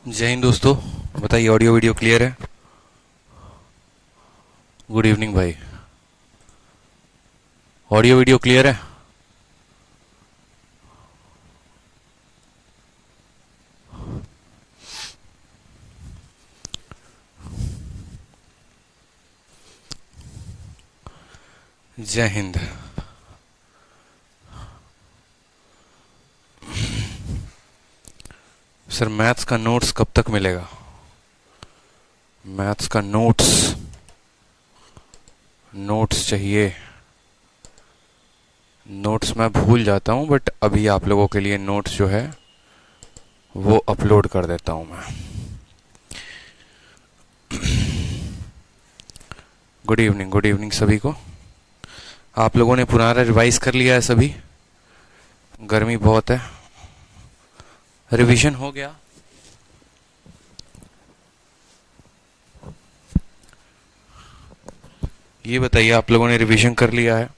जय हिंद दोस्तों। बताइए, ऑडियो वीडियो क्लियर है? गुड इवनिंग भाई। ऑडियो वीडियो क्लियर है? जय हिंद। सर, मैथ्स का नोट्स कब तक मिलेगा? मैथ्स का नोट्स नोट्स चाहिए। नोट्स मैं भूल जाता हूँ, बट अभी आप लोगों के लिए नोट्स जो है वो अपलोड कर देता हूँ मैं। गुड इवनिंग सभी को। आप लोगों ने पुराना रिवाइज कर लिया है सभी? गर्मी बहुत है। रिवीजन हो गया? ये बताइए, आप लोगों ने रिवीजन कर लिया है?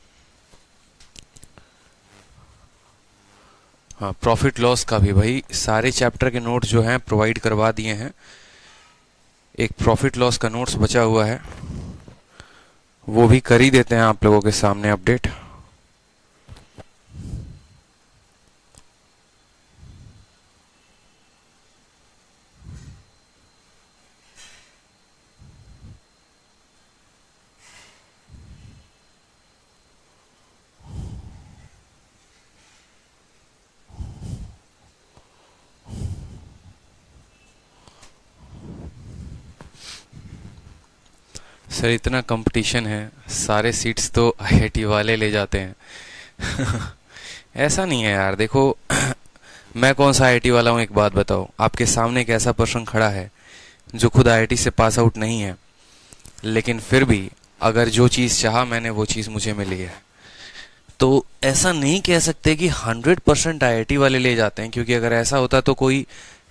हाँ, प्रॉफिट लॉस का भी भाई सारे चैप्टर के नोट्स जो हैं प्रोवाइड करवा दिए हैं। एक प्रॉफिट लॉस का नोट्स बचा हुआ है, वो भी कर ही देते हैं आप लोगों के सामने अपडेट। सर, इतना कंपटीशन है, सारे सीट्स तो आईआईटी वाले ले जाते हैं। ऐसा नहीं है यार, देखो। मैं कौन सा आईआईटी वाला हूँ, एक बात बताओ। आपके सामने एक ऐसा पर्सन खड़ा है जो खुद आईआईटी से पास आउट नहीं है, लेकिन फिर भी अगर जो चीज़ चाहा मैंने वो चीज़ मुझे मिली है। तो ऐसा नहीं कह सकते कि 100% आईआईटी वाले ले जाते हैं, क्योंकि अगर ऐसा होता तो कोई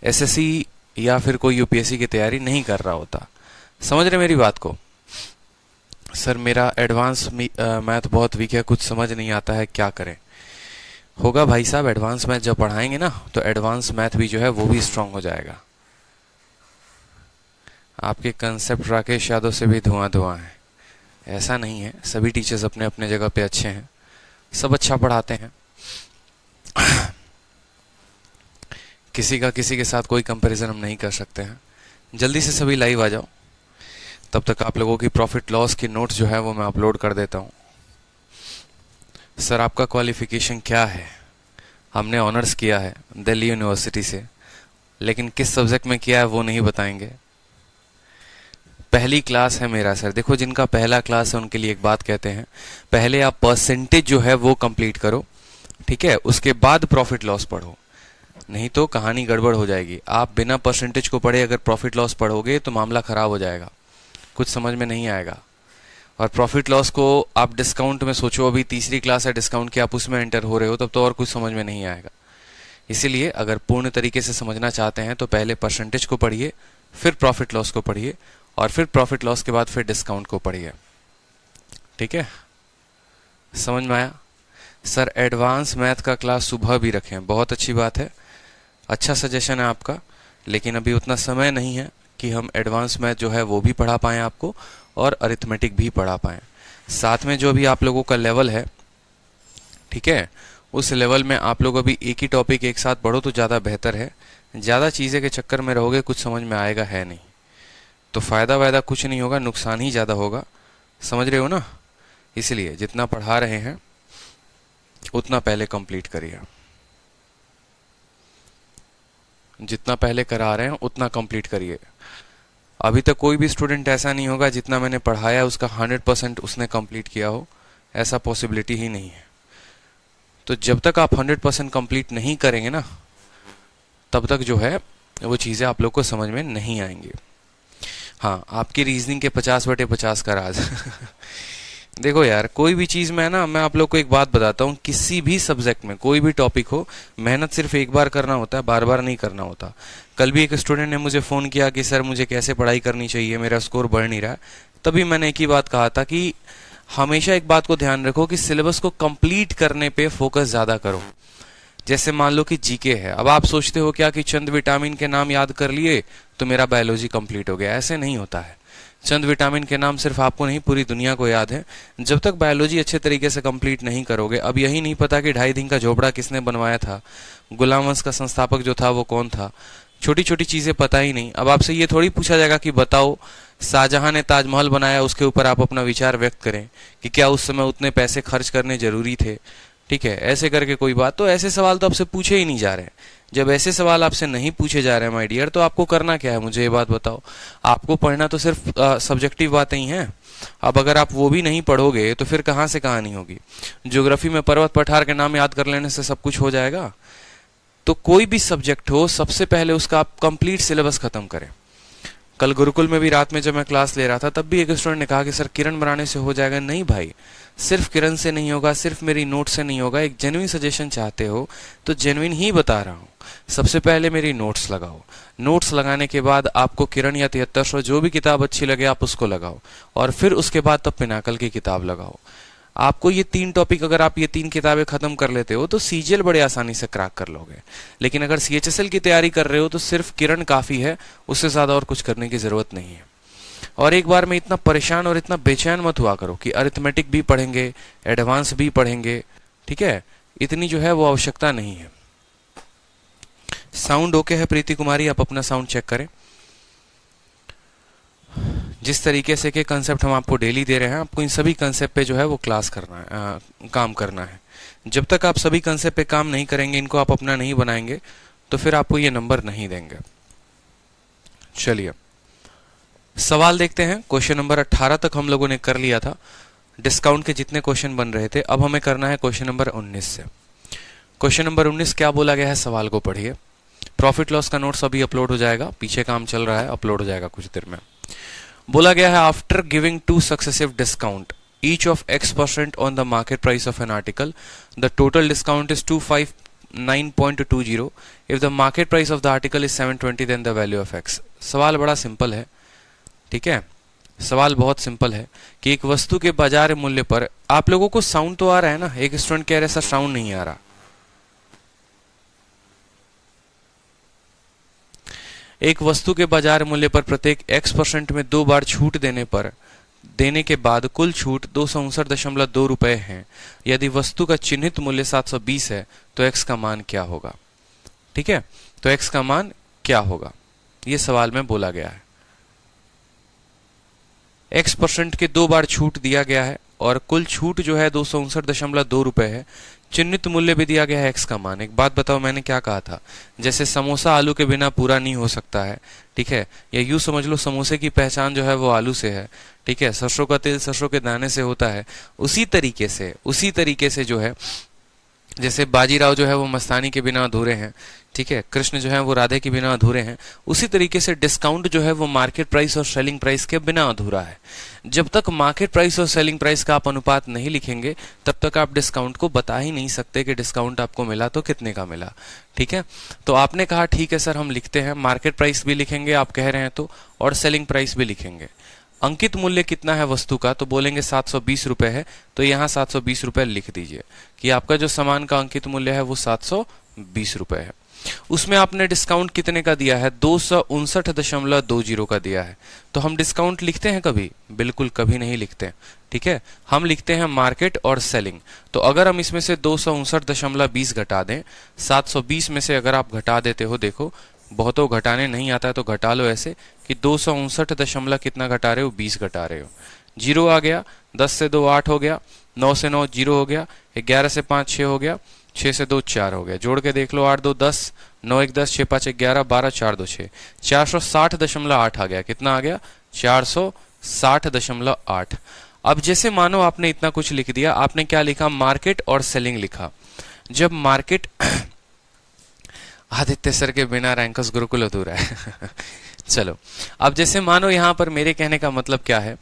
एसएससी या फिर कोई यूपीएससी की तैयारी नहीं कर रहा होता। समझ रहे मेरी बात को? सर, मेरा एडवांस मैथ बहुत वीक है, कुछ समझ नहीं आता है, क्या करें? होगा भाई साहब, एडवांस मैथ जब पढ़ाएंगे ना तो एडवांस मैथ भी जो है वो भी स्ट्रांग हो जाएगा। आपके कंसेप्ट राकेश यादव से भी धुआं धुआं है। ऐसा नहीं है, सभी टीचर्स अपने अपने जगह पे अच्छे हैं, सब अच्छा पढ़ाते हैं। किसी के साथ कोई कंपैरिजन हम नहीं कर सकते हैं। जल्दी से सभी लाइव आ जाओ, तब तक आप लोगों की प्रॉफिट लॉस की नोट्स जो है वो मैं अपलोड कर देता हूँ। सर, आपका क्वालिफिकेशन क्या है? हमने ऑनर्स किया है दिल्ली यूनिवर्सिटी से, लेकिन किस सब्जेक्ट में किया है वो नहीं बताएंगे। पहली क्लास है मेरा सर। देखो, जिनका पहला क्लास है उनके लिए एक बात कहते हैं, पहले आप परसेंटेज जो है वो कंप्लीट करो, ठीक है? उसके बाद प्रॉफिट लॉस पढ़ो, नहीं तो कहानी गड़बड़ हो जाएगी। आप बिना परसेंटेज को पढ़े अगर प्रॉफिट लॉस पढ़ोगे तो मामला खराब हो जाएगा, कुछ समझ में नहीं आएगा। और प्रॉफिट लॉस को आप डिस्काउंट में सोचो, अभी तीसरी क्लास है डिस्काउंट की, आप उसमें एंटर हो रहे हो, तब तो और कुछ समझ में नहीं आएगा। इसीलिए अगर पूर्ण तरीके से समझना चाहते हैं तो पहले परसेंटेज को पढ़िए, फिर प्रॉफिट लॉस को पढ़िए, और फिर प्रॉफिट लॉस के बाद फिर डिस्काउंट को पढ़िए। ठीक है, समझ में आया? सर, एडवांस मैथ का क्लास सुबह भी रखें, बहुत अच्छी बात है, अच्छा सजेशन है आपका। लेकिन अभी उतना समय नहीं है कि हम एडवांस मैथ जो है वो भी पढ़ा पाएँ आपको, और अरिथमेटिक भी पढ़ा पाएँ। साथ में जो भी आप लोगों का लेवल है, ठीक है, उस लेवल में आप लोग अभी एक ही टॉपिक एक साथ पढ़ो तो ज़्यादा बेहतर है। ज़्यादा चीज़ें के चक्कर में रहोगे, कुछ समझ में आएगा है नहीं, तो फ़ायदा वायदा कुछ नहीं होगा, नुकसान ही ज़्यादा होगा। समझ रहे हो ना? इसलिए जितना पढ़ा रहे हैं उतना पहले कंप्लीट करिए, जितना पहले करा रहे हैं उतना कंप्लीट करिए। अभी तक कोई भी स्टूडेंट ऐसा नहीं होगा जितना मैंने पढ़ाया उसका 100% उसने कंप्लीट किया हो, ऐसा पॉसिबिलिटी ही नहीं है। तो जब तक आप 100% कंप्लीट नहीं करेंगे ना, तब तक जो है वो चीज़ें आप लोग को समझ में नहीं आएंगी। हाँ, आपकी रीजनिंग के 50/50 का राज। देखो यार, कोई भी चीज़ में ना, मैं आप लोग को एक बात बताता हूँ, किसी भी सब्जेक्ट में कोई भी टॉपिक हो, मेहनत सिर्फ एक बार करना होता है, बार बार नहीं करना होता। कल भी एक स्टूडेंट ने मुझे फ़ोन किया कि सर मुझे कैसे पढ़ाई करनी चाहिए, मेरा स्कोर बढ़ नहीं रहा है। तभी मैंने एक ही बात कहा था कि हमेशा एक बात को ध्यान रखो कि सिलेबस को कंप्लीट करने पे फोकस ज़्यादा करो। जैसे मान लो कि जीके है, अब आप सोचते हो क्या कि चंद विटामिन के नाम याद कर लिए तो मेरा बायोलॉजी कंप्लीट हो गया। ऐसे नहीं होता है। चंद विटामिन के नाम सिर्फ आपको नहीं, पूरी दुनिया को याद है। जब तक बायोलॉजी अच्छे तरीके से कंप्लीट नहीं करोगे, अब यही नहीं पता कि 2.5 दिन का झोपड़ा किसने बनवाया था, गुलाम वंश का संस्थापक जो था वो कौन था, छोटी छोटी चीजें पता ही नहीं। अब आपसे ये थोड़ी पूछा जाएगा कि बताओ शाहजहां ने ताजमहल बनाया, उसके ऊपर आप अपना विचार व्यक्त करें कि क्या उस समय उतने पैसे खर्च करने जरूरी थे। ठीक है, ऐसे करके कोई बात, तो ऐसे सवाल तो आपसे पूछे ही नहीं जा रहे। जब ऐसे सवाल आपसे नहीं पूछे जा रहे हैं माय डियर, तो आपको करना क्या है, मुझे ये बात बताओ। आपको पढ़ना तो सिर्फ सब्जेक्टिव बातें ही हैं। अब अगर आप वो भी नहीं पढ़ोगे तो फिर कहाँ से कहानी होगी। ज्योग्राफी में पर्वत पठार के नाम याद कर लेने से सब कुछ हो जाएगा? तो कोई भी सब्जेक्ट हो, सबसे पहले उसका आप कंप्लीट सिलेबस खत्म करें। कल गुरुकुल में भी रात में जब मैं क्लास ले रहा था, तब भी एक स्टूडेंट ने कहा कि सर किरण बनाने से हो जाएगा। नहीं भाई, सिर्फ किरण से नहीं होगा, सिर्फ मेरी नोट से नहीं होगा। एक जेन्युइन सजेशन चाहते हो तो जेन्युइन ही बता रहा हूँ। सबसे पहले मेरी नोट्स लगाओ। नोट्स लगाने के बाद आपको किरण या 7300 जो भी किताब अच्छी लगे आप उसको लगाओ, और फिर उसके बाद तब पिनाकल की किताब लगाओ। आपको ये 3 टॉपिक, अगर आप ये 3 किताबें खत्म कर लेते हो तो सीजीएल बड़े आसानी से क्रैक कर लोगे। लेकिन अगर सीएचएसएल की तैयारी कर रहे हो तो सिर्फ किरण काफी है, उससे ज्यादा और कुछ करने की जरूरत नहीं है। और एक बार में इतना परेशान और इतना बेचैन मत हुआ करो कि अरिथमेटिक भी पढ़ेंगे, एडवांस भी पढ़ेंगे। ठीक है, इतनी जो है वो आवश्यकता नहीं है। साउंड ओके है प्रीति कुमारी? आप अपना साउंड चेक करें। जिस तरीके से के कंसेप्ट हम आपको डेली दे रहे हैं, आपको इन सभी कंसेप्ट पे जो है वो क्लास करना है, काम करना है। जब तक आप सभी कंसेप्ट पे काम नहीं करेंगे, इनको आप अपना नहीं बनाएंगे, तो फिर आपको ये नंबर नहीं देंगे। चलिए सवाल देखते हैं। क्वेश्चन नंबर 18 तक हम लोगों ने कर लिया था। डिस्काउंट के जितने क्वेश्चन बन रहे थे, अब हमें करना है क्वेश्चन नंबर 19 से। क्वेश्चन नंबर 19 क्या बोला गया है, सवाल को पढ़िए। प्रॉफिट लॉस का नोट्स अभी अपलोड हो जाएगा, पीछे काम चल रहा है, अपलोड हो जाएगा कुछ देर में। बोला गया है after giving 2 successive discount each of X% on the market price of an article, the total discount is 259.20. If the market price of the article is 720, then the value of X. सवाल बड़ा simple है। ठीक है, सवाल बहुत simple है कि एक वस्तु के बाजार मूल्य पर, आप लोगों को साउंड तो आ रहा है ना? एक स्टूडेंट कह रहे सर साउंड नहीं आ रहा। एक वस्तु के बाजार मूल्य पर प्रत्येक X% में 2 बार छूट देने के बाद कुल छूट 259.2 रुपए है। यदि वस्तु का चिन्हित मूल्य 720 है तो X का मान क्या होगा? ठीक है, तो X का मान क्या होगा, ये सवाल में बोला गया है। X% के 2 बार छूट दिया गया है और कुल छूट जो है 259.2 रुपए है। चिन्हित मूल्य भी दिया गया है X का मान। एक बात बताओ, मैंने क्या कहा था? जैसे समोसा आलू के बिना पूरा नहीं हो सकता है, ठीक है, या यूं समझ लो समोसे की पहचान जो है वो आलू से है। ठीक है, सरसों का तेल सरसों के दाने से होता है। उसी तरीके से जो है, जैसे बाजीराव जो है वो मस्तानी के बिना अधूरे हैं, ठीक है, कृष्ण जो है वो राधे के बिना अधूरे हैं, उसी तरीके से डिस्काउंट जो है वो मार्केट प्राइस और सेलिंग प्राइस के बिना अधूरा है। जब तक मार्केट प्राइस और सेलिंग प्राइस का आप अनुपात नहीं लिखेंगे, तब तक आप डिस्काउंट को बता ही नहीं सकते कि डिस्काउंट आपको मिला तो कितने का मिला। ठीक है, तो आपने कहा ठीक है सर हम लिखते हैं, मार्केट प्राइस भी लिखेंगे आप कह रहे हैं तो, और सेलिंग प्राइस भी लिखेंगे। अंकित मूल्य कितना है वस्तु का, तो बोलेंगे 720 रुपए है, तो यहाँ 720 रुपए लिख दीजिए कि आपका जो सामान का अंकित मूल्य है वो 720 रुपए है। उसमें आपने डिस्काउंट कितने का दिया है? 259.20 का दिया है। तो हम डिस्काउंट लिखते हैं कभी? बिल्कुल कभी नहीं लिखते। ठीक है, हम लिखते हैं मार्केट और सेलिंग। तो अगर हम इसमें से 259.20 घटा दें, 720 में से अगर आप घटा देते हो, देखो बहुतों घटाने नहीं आता है तो घटा लो ऐसे कि 259 कितना घटा रहे हो? 20 घटा रहे हो। 0 आ गया, 10 से 2 8 हो गया, 9 से 9 0 हो गया, 11 से 5 6 हो गया, 6 से 2 4 हो गया। जोड़ के देख लो, 8 2 10, 9 1 10, 6 5 11, 12 4 2 6, 460.8 आ गया। कितना आ गया? 460.8। अब जैसे मानो आपने इतना कुछ लिख दिया, आपने क्या लिखा? मार्केट और सेलिंग लिखा। जब मार्केट आदित्य सर के बिना रैंकर्स गुरुकुल अधूरा है चलो, अब जैसे मानो यहां पर मेरे कहने का मतलब क्या है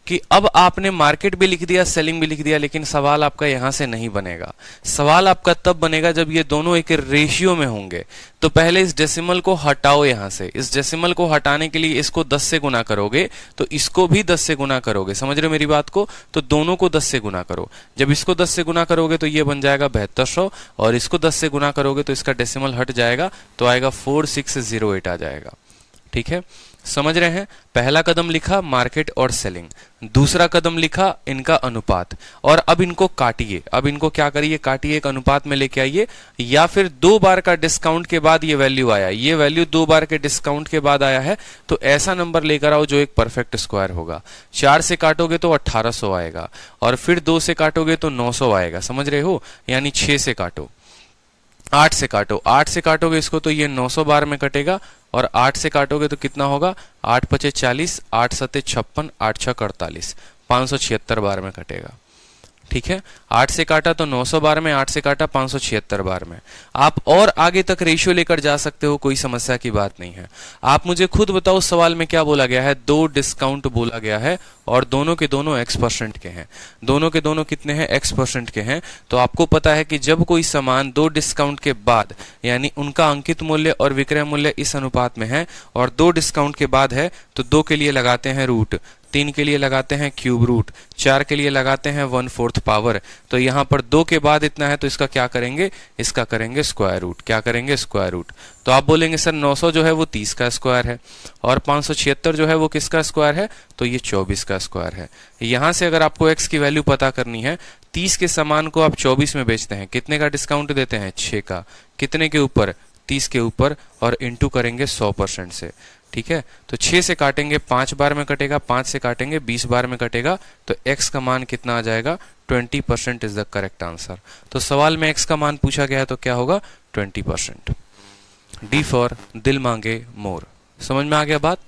कि अब आपने मार्केट भी लिख दिया, सेलिंग भी लिख दिया, लेकिन सवाल आपका यहां से नहीं बनेगा। सवाल आपका तब बनेगा जब ये दोनों एक रेशियो में होंगे। तो पहले इस डेसिमल को हटाओ यहां से। इस डेसिमल को हटाने के लिए इसको 10 से गुना करोगे, तो इसको भी 10 से गुना करोगे। समझ रहे हो मेरी बात को? तो दोनों को 10 से गुना करो। जब इसको 10 से गुना करोगे तो ये बन जाएगा 7200, और इसको 10 से गुना करोगे तो इसका डेसिमल हट जाएगा, तो आएगा 4608 आ जाएगा। ठीक है, समझ रहे हैं? पहला कदम लिखा मार्केट और सेलिंग, दूसरा कदम लिखा इनका अनुपात, और अब इनको काटिए। अब इनको क्या करिए? काटिए, एक अनुपात में लेके आइए, या फिर 2 बार का डिस्काउंट के बाद ये वैल्यू आया, ये वैल्यू 2 बार के डिस्काउंट के बाद आया है, तो ऐसा नंबर लेकर आओ जो एक परफेक्ट स्क्वायर होगा। 4 से काटोगे तो 1800 आएगा, और फिर 2 से काटोगे तो 900 आएगा। समझ रहे हो? यानी 6 से काटो, 8 से काटो, 8 से काटोगे इसको तो ये 900 बार में कटेगा, और 8 से काटोगे तो कितना होगा? 8 पचे 40, 8 सते 56, 8 छक 48, 576 बार में कटेगा। ठीक है, 8 से काटा तो 900 बार में, 8 से काटा 576 बार में। आप और आगे तक रेशियो लेकर जा सकते हो, कोई समस्या की बात नहीं है। आप मुझे खुद बताओ सवाल में क्या बोला गया है? 2 डिस्काउंट बोला गया है, और दोनों के दोनों x% के हैं। दोनों के दोनों कितने हैं? x% के हैं। तो आपको पता है कि जब कोई सामान 2 डिस्काउंट के बाद, यानी उनका अंकित मूल्य और विक्रय मूल्य इस अनुपात में है, और 2 डिस्काउंट के बाद है, तो 2 के लिए लगाते हैं रूट, 3 के लिए लगाते हैं क्यूब रूट, 4 के लिए लगाते हैं 1/4 पावर। तो यहाँ पर 2 के बाद इतना है, तो इसका क्या करेंगे? इसका करेंगे स्क्वायर रूट। क्या करेंगे? Square root. तो आप बोलेंगे सर 900 जो है वो 30 का स्क्वायर है, और 576 जो है वो किसका स्क्वायर है? तो ये 24 का स्क्वायर है। यहां से अगर आपको x की वैल्यू पता करनी है, 30 के सामान को आप 24 में बेचते हैं, कितने का डिस्काउंट देते हैं? 6 का। कितने के ऊपर? 30 के ऊपर, और इंटू करेंगे 100% से। ठीक है, तो 6 से काटेंगे 5 बार में कटेगा, 5 से काटेंगे 20 बार में कटेगा, तो x का मान कितना आ जाएगा? 20% इज द करेक्ट आंसर। तो सवाल में x का मान पूछा गया है तो क्या होगा? 20%। डी फॉर दिल मांगे मोर। समझ में आ गया बात?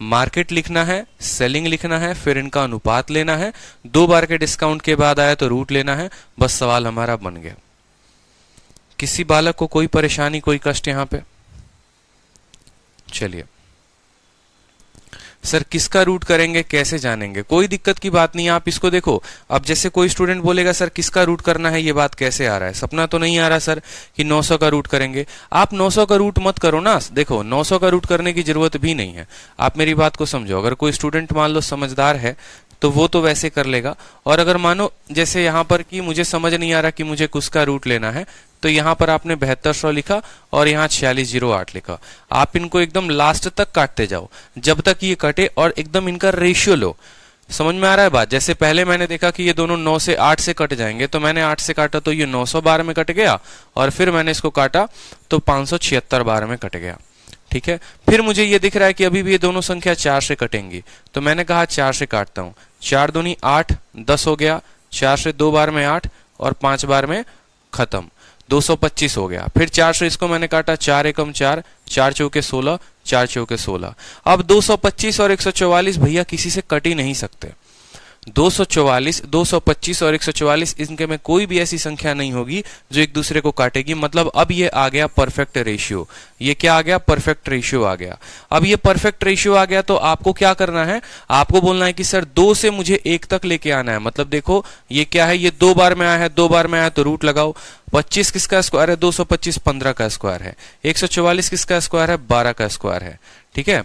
मार्केट लिखना है, सेलिंग लिखना है, फिर इनका अनुपात लेना है, 2 बार के डिस्काउंट के बाद आया तो रूट लेना है, बस सवाल हमारा बन गया। किसी बालक को कोई परेशानी, कोई कष्ट यहां पे? चलिए, सर किसका रूट करेंगे, कैसे जानेंगे? कोई दिक्कत की बात नहीं है, आप इसको देखो। अब जैसे कोई स्टूडेंट बोलेगा सर किसका रूट करना है, ये बात कैसे आ रहा है? सपना तो नहीं आ रहा सर कि 900 का रूट करेंगे। आप 900 का रूट मत करो ना, देखो 900 का रूट करने की जरूरत भी नहीं है। आप मेरी बात को समझो, अगर कोई स्टूडेंट मान लो समझदार है तो वो तो वैसे कर लेगा, और अगर मानो जैसे यहाँ पर कि मुझे समझ नहीं आ रहा कि मुझे किसका रूट लेना है, तो यहाँ पर आपने 7200 लिखा और यहाँ 4608 लिखा। आप इनको एकदम लास्ट तक काटते जाओ जब तक ये कटे, और एकदम इनका रेशियो लो। समझ में आ रहा है बात? जैसे पहले मैंने देखा कि ये दोनों 9 से 8 से कट जाएंगे, तो मैंने 8 से काटा तो ये 900 बार में कट गया, और फिर मैंने इसको काटा तो 576 बार में कट गया। ठीक है, फिर मुझे ये दिख रहा है कि अभी भी ये दोनों संख्या 4 से कटेंगी, तो मैंने कहा 4 से काटता हूं। 4 दूनी 8, 10 हो गया। 4 से 2 बार में 8, और 5 बार में खत्म, 225 हो गया। फिर 4 से इसको मैंने काटा, 4 एकम 4, 4 चौके 16, 4 चौके 16। अब 225 और 144 भैया किसी से कट ही नहीं सकते। 244, 225 और 144, इनके में कोई भी ऐसी संख्या नहीं होगी जो एक दूसरे को काटेगी। मतलब अब ये आ गया परफेक्ट रेशियो। ये क्या आ गया? परफेक्ट रेशियो आ गया। अब ये परफेक्ट रेशियो आ गया तो आपको क्या करना है? आपको बोलना है कि सर 2 से मुझे 1 तक लेके आना है। मतलब देखो ये क्या है, ये 2 बार में आया है, 2 बार में आया तो रूट लगाओ। 25 किसका स्क्वायर है? 225 15 का स्क्वायर है। 144 किसका स्क्वायर है? 12 का स्क्वायर है। ठीक है,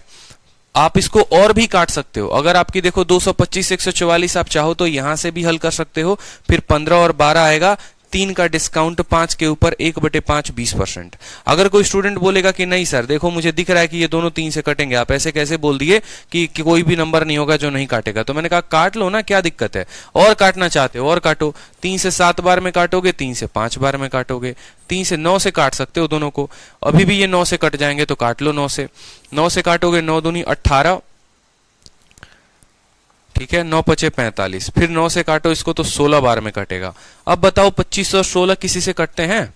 आप इसको और भी काट सकते हो। अगर आपकी देखो 225 144 आप चाहो तो यहां से भी हल कर सकते हो। फिर 15 और 12 आएगा, 3 का डिस्काउंट 5 के ऊपर 1/5 20%। अगर कोई स्टूडेंट बोलेगा कि नहीं सर देखो मुझे दिख रहा है कि ये दोनों 3 से कटेंगे, आप ऐसे कैसे बोल दिए कि कोई भी नंबर नहीं होगा जो नहीं काटेगा? तो मैंने कहा काट लो ना, क्या दिक्कत है? और काटना चाहते हो और काटो। 3 से 7 बार में काटोगे, 3 से 5 बार में काटोगे, 3 से 9 से काट सकते हो दोनों को। अभी भी ये 9 से कट जाएंगे तो काट लो 9 से। 9 से काटोगे 9 दूनी 18, ठीक है, 9 पचे 45। फिर 9 से काटो इसको तो 16 बार में कटेगा। अब बताओ 25 और 16 किसी से कटते हैं?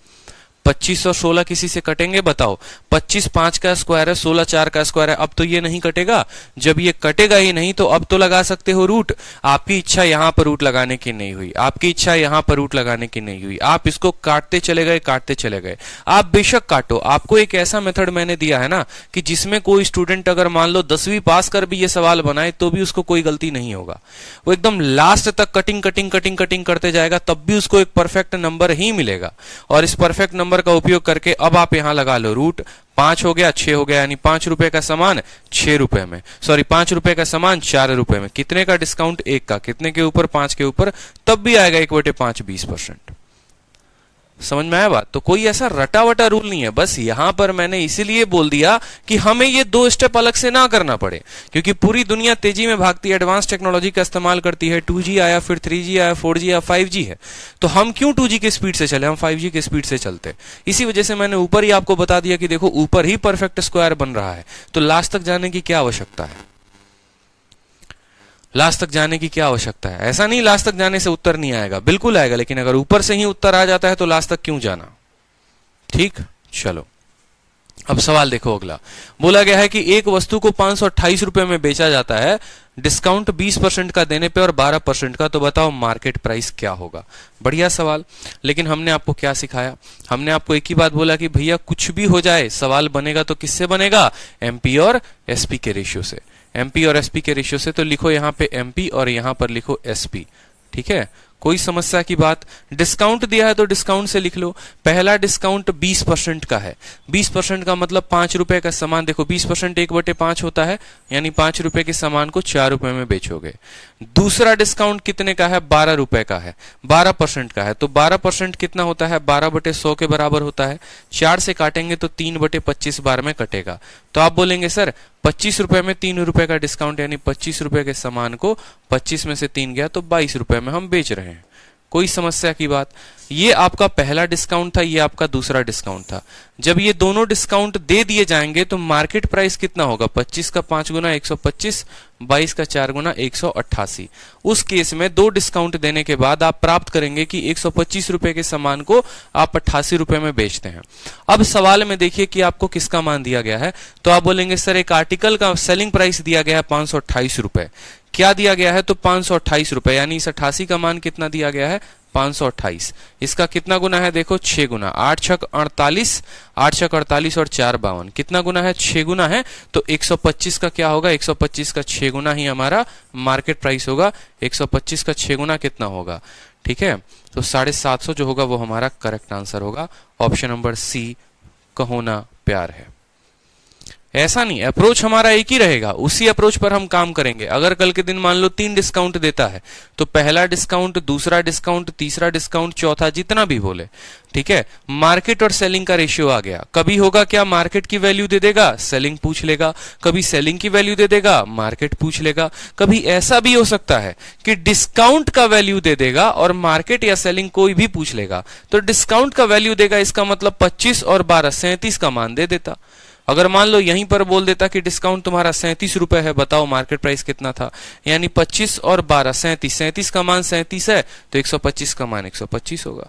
25 और 16 किसी से कटेंगे बताओ? 25 5 का स्क्वायर है, 16 4 का स्क्वायर है। अब तो ये नहीं कटेगा। जब ये कटेगा ही नहीं तो अब तो लगा सकते हो रूट। आपकी इच्छा यहां पर रूट लगाने की नहीं हुई, आपकी इच्छा यहां पर रूट लगाने की नहीं हुई, आप इसको काटते चले गए, काटते चले गए। आप बेशक काटो, आपको एक ऐसा मेथड मैंने दिया है ना कि जिसमें कोई स्टूडेंट अगर मान लो 10वीं पास कर भी ये सवाल बनाए तो भी उसको कोई गलती नहीं होगा। वो एकदम लास्ट तक कटिंग कटिंग कटिंग कटिंग करते जाएगा, तब भी उसको एक परफेक्ट नंबर ही मिलेगा। और इस परफेक्ट नंबर का उपयोग करके अब आप यहां लगा लो रूट। 5 हो गया, 6 हो गया, यानी 5 रुपए का सामान 6 रुपए में, सॉरी 5 रुपए का सामान 4 रुपए में। कितने का डिस्काउंट? 1 का। कितने के ऊपर? 5 के ऊपर। तब भी आएगा 1/5 20%। समझ में आया बात? तो कोई ऐसा रटावटा रूल नहीं है। बस यहां पर मैंने इसीलिए बोल दिया कि हमें ये 2 स्टेप अलग से ना करना पड़े, क्योंकि पूरी दुनिया तेजी में भागती है, एडवांस टेक्नोलॉजी का इस्तेमाल करती है। 2G आया, फिर 3G आया, 4G आया, 5G है। तो हम क्यों 2G के स्पीड से चले? हम 5G के स्पीड से चलते। इसी वजह से मैंने ऊपर ही आपको बता दिया कि देखो ऊपर ही परफेक्ट स्क्वायर बन रहा है, तो लास्ट तक जाने की क्या आवश्यकता है? लास्ट तक जाने की क्या आवश्यकता है? ऐसा नहीं लास्ट तक जाने से उत्तर नहीं आएगा, बिल्कुल आएगा, लेकिन अगर ऊपर से ही उत्तर आ जाता है तो लास्ट तक क्यों जाना? ठीक, चलो अब सवाल देखो अगला। बोला गया है कि एक वस्तु को 528 रुपए में बेचा जाता है, डिस्काउंट 20% का देने पे और 12% का, तो बताओ मार्केट प्राइस क्या होगा? बढ़िया सवाल। लेकिन हमने आपको क्या सिखाया? हमने आपको एक ही बात बोला कि भैया कुछ भी हो जाए सवाल बनेगा तो किससे बनेगा? एमपी और एसपी के रेशियो से। एमपी और एसपी के रेशियो से, तो लिखो यहां पे एमपी और यहां पर लिखो एसपी। ठीक है, कोई समस्या की बात? डिस्काउंट दिया है तो डिस्काउंट से लिख लो। पहला डिस्काउंट 20% का है। 20% का मतलब 5 रुपए का सामान, देखो 20% 1/5 होता है, यानी 5 रुपए के सामान को 4 रुपए में बेचोगे। दूसरा डिस्काउंट कितने का है? 12 रुपए का है, 12% का है। तो 12% कितना होता है? 12/100 के बराबर होता है। 4 से काटेंगे तो 3/25 बार में कटेगा। तो आप बोलेंगे सर 25 रुपए में 3 रुपए का डिस्काउंट, यानी 25 रुपए के सामान को 25 में से 3 गया तो 22 रुपए में हम बेच रहे हैं। कोई समस्या की बात? ये आपका पहला डिस्काउंट था, ये आपका दूसरा डिस्काउंट था। जब ये दोनों डिस्काउंट दे दिए जाएंगे तो मार्केट प्राइस कितना होगा? 25 का 5 गुना 125, 22 का 4 गुना 188। उस केस में 2 डिस्काउंट देने के बाद आप प्राप्त करेंगे कि 125 रुपए के सामान को आप 88 रुपए में बेचते हैं। अब सवाल में देखिए कि आपको किसका मान दिया गया है, तो आप बोलेंगे सर एक आर्टिकल का सेलिंग प्राइस दिया गया है 528 रुपए। क्या दिया गया है? तो 528 रुपए, यानी इस 88 का मान कितना दिया गया है? 528। इसका कितना गुना है? देखो 6 गुना। 8 छक 48, 8 छक 48 और 4 52। कितना गुना है? 6 गुना है। तो 125 का क्या होगा? 125 का 6 गुना ही हमारा मार्केट प्राइस होगा। 125 का 6 गुना कितना होगा? ठीक है, तो 750 जो होगा वो हमारा करेक्ट आंसर होगा। ऑप्शन नंबर सी, कहो ना प्यार है। ऐसा नहीं, अप्रोच हमारा एक ही रहेगा, उसी अप्रोच पर हम काम करेंगे। अगर कल के दिन मान लो 3 डिस्काउंट देता है तो पहला डिस्काउंट, दूसरा डिस्काउंट, तीसरा डिस्काउंट, चौथा, जितना भी बोले, ठीक है। मार्केट और सेलिंग का रेशियो आ गया। कभी होगा क्या? मार्केट की वैल्यू दे देगा, सेलिंग पूछ लेगा। कभी सेलिंग की वैल्यू दे देगा, मार्केट पूछ लेगा। कभी ऐसा भी हो सकता है कि डिस्काउंट का वैल्यू दे देगा और मार्केट या सेलिंग कोई भी पूछ लेगा। तो डिस्काउंट का वैल्यू देगा, इसका मतलब 25 और 12 37 का मान दे देता। अगर मान लो यहीं पर बोल देता कि डिस्काउंट तुम्हारा 37 रुपए है, बताओ मार्केट प्राइस कितना था? यानी 25 और 12 37, 37 का मान 37 है तो 125 का मान 125 होगा।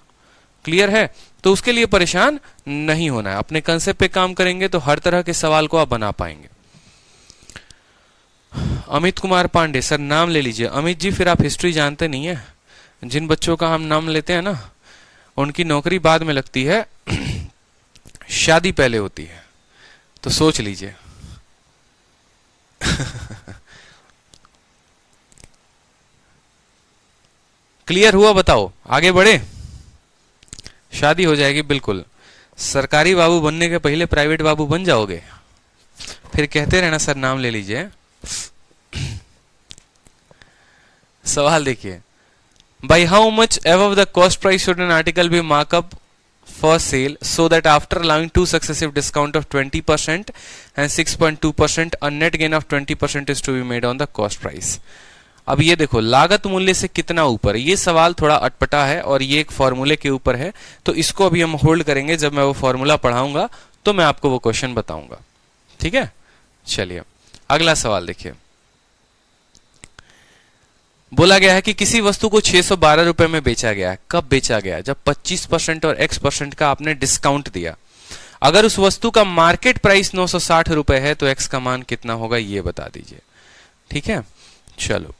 क्लियर है? तो उसके लिए परेशान नहीं होना है, अपने कंसेप्ट पे काम करेंगे तो हर तरह के सवाल को आप बना पाएंगे। अमित कुमार पांडे, सर नाम ले लीजिए। अमित जी फिर आप हिस्ट्री जानते नहीं है। जिन बच्चों का हम नाम लेते हैं ना, उनकी नौकरी बाद में लगती है, शादी पहले होती है, तो सोच लीजिए। क्लियर हुआ? बताओ आगे बढ़े। शादी हो जाएगी बिल्कुल। सरकारी बाबू बनने के पहले प्राइवेट बाबू बन जाओगे, फिर कहते रहना सर नाम ले लीजिए। सवाल देखिए, by how much above the cost price should an article be markup for sale so that after allowing 2 successive discount of 20% and 6.2%, a net gain of 20% is to be made on the cost price. अब ये देखो लागत मूल्य से कितना ऊपर, ये सवाल थोड़ा अटपटा है और ये एक फॉर्मूले के ऊपर है, तो इसको अभी हम होल्ड करेंगे। जब मैं वो फॉर्मूला पढ़ाऊंगा तो मैं आपको वो क्वेश्चन बताऊंगा। ठीक है, चलिए अगला सवाल देखिए। बोला गया है कि किसी वस्तु को 612 रुपए में बेचा गया है। कब बेचा गया? जब 25% और x% का आपने डिस्काउंट दिया। अगर उस वस्तु का मार्केट प्राइस 960 रुपए है तो x का मान कितना होगा ये बता दीजिए। ठीक है, चलो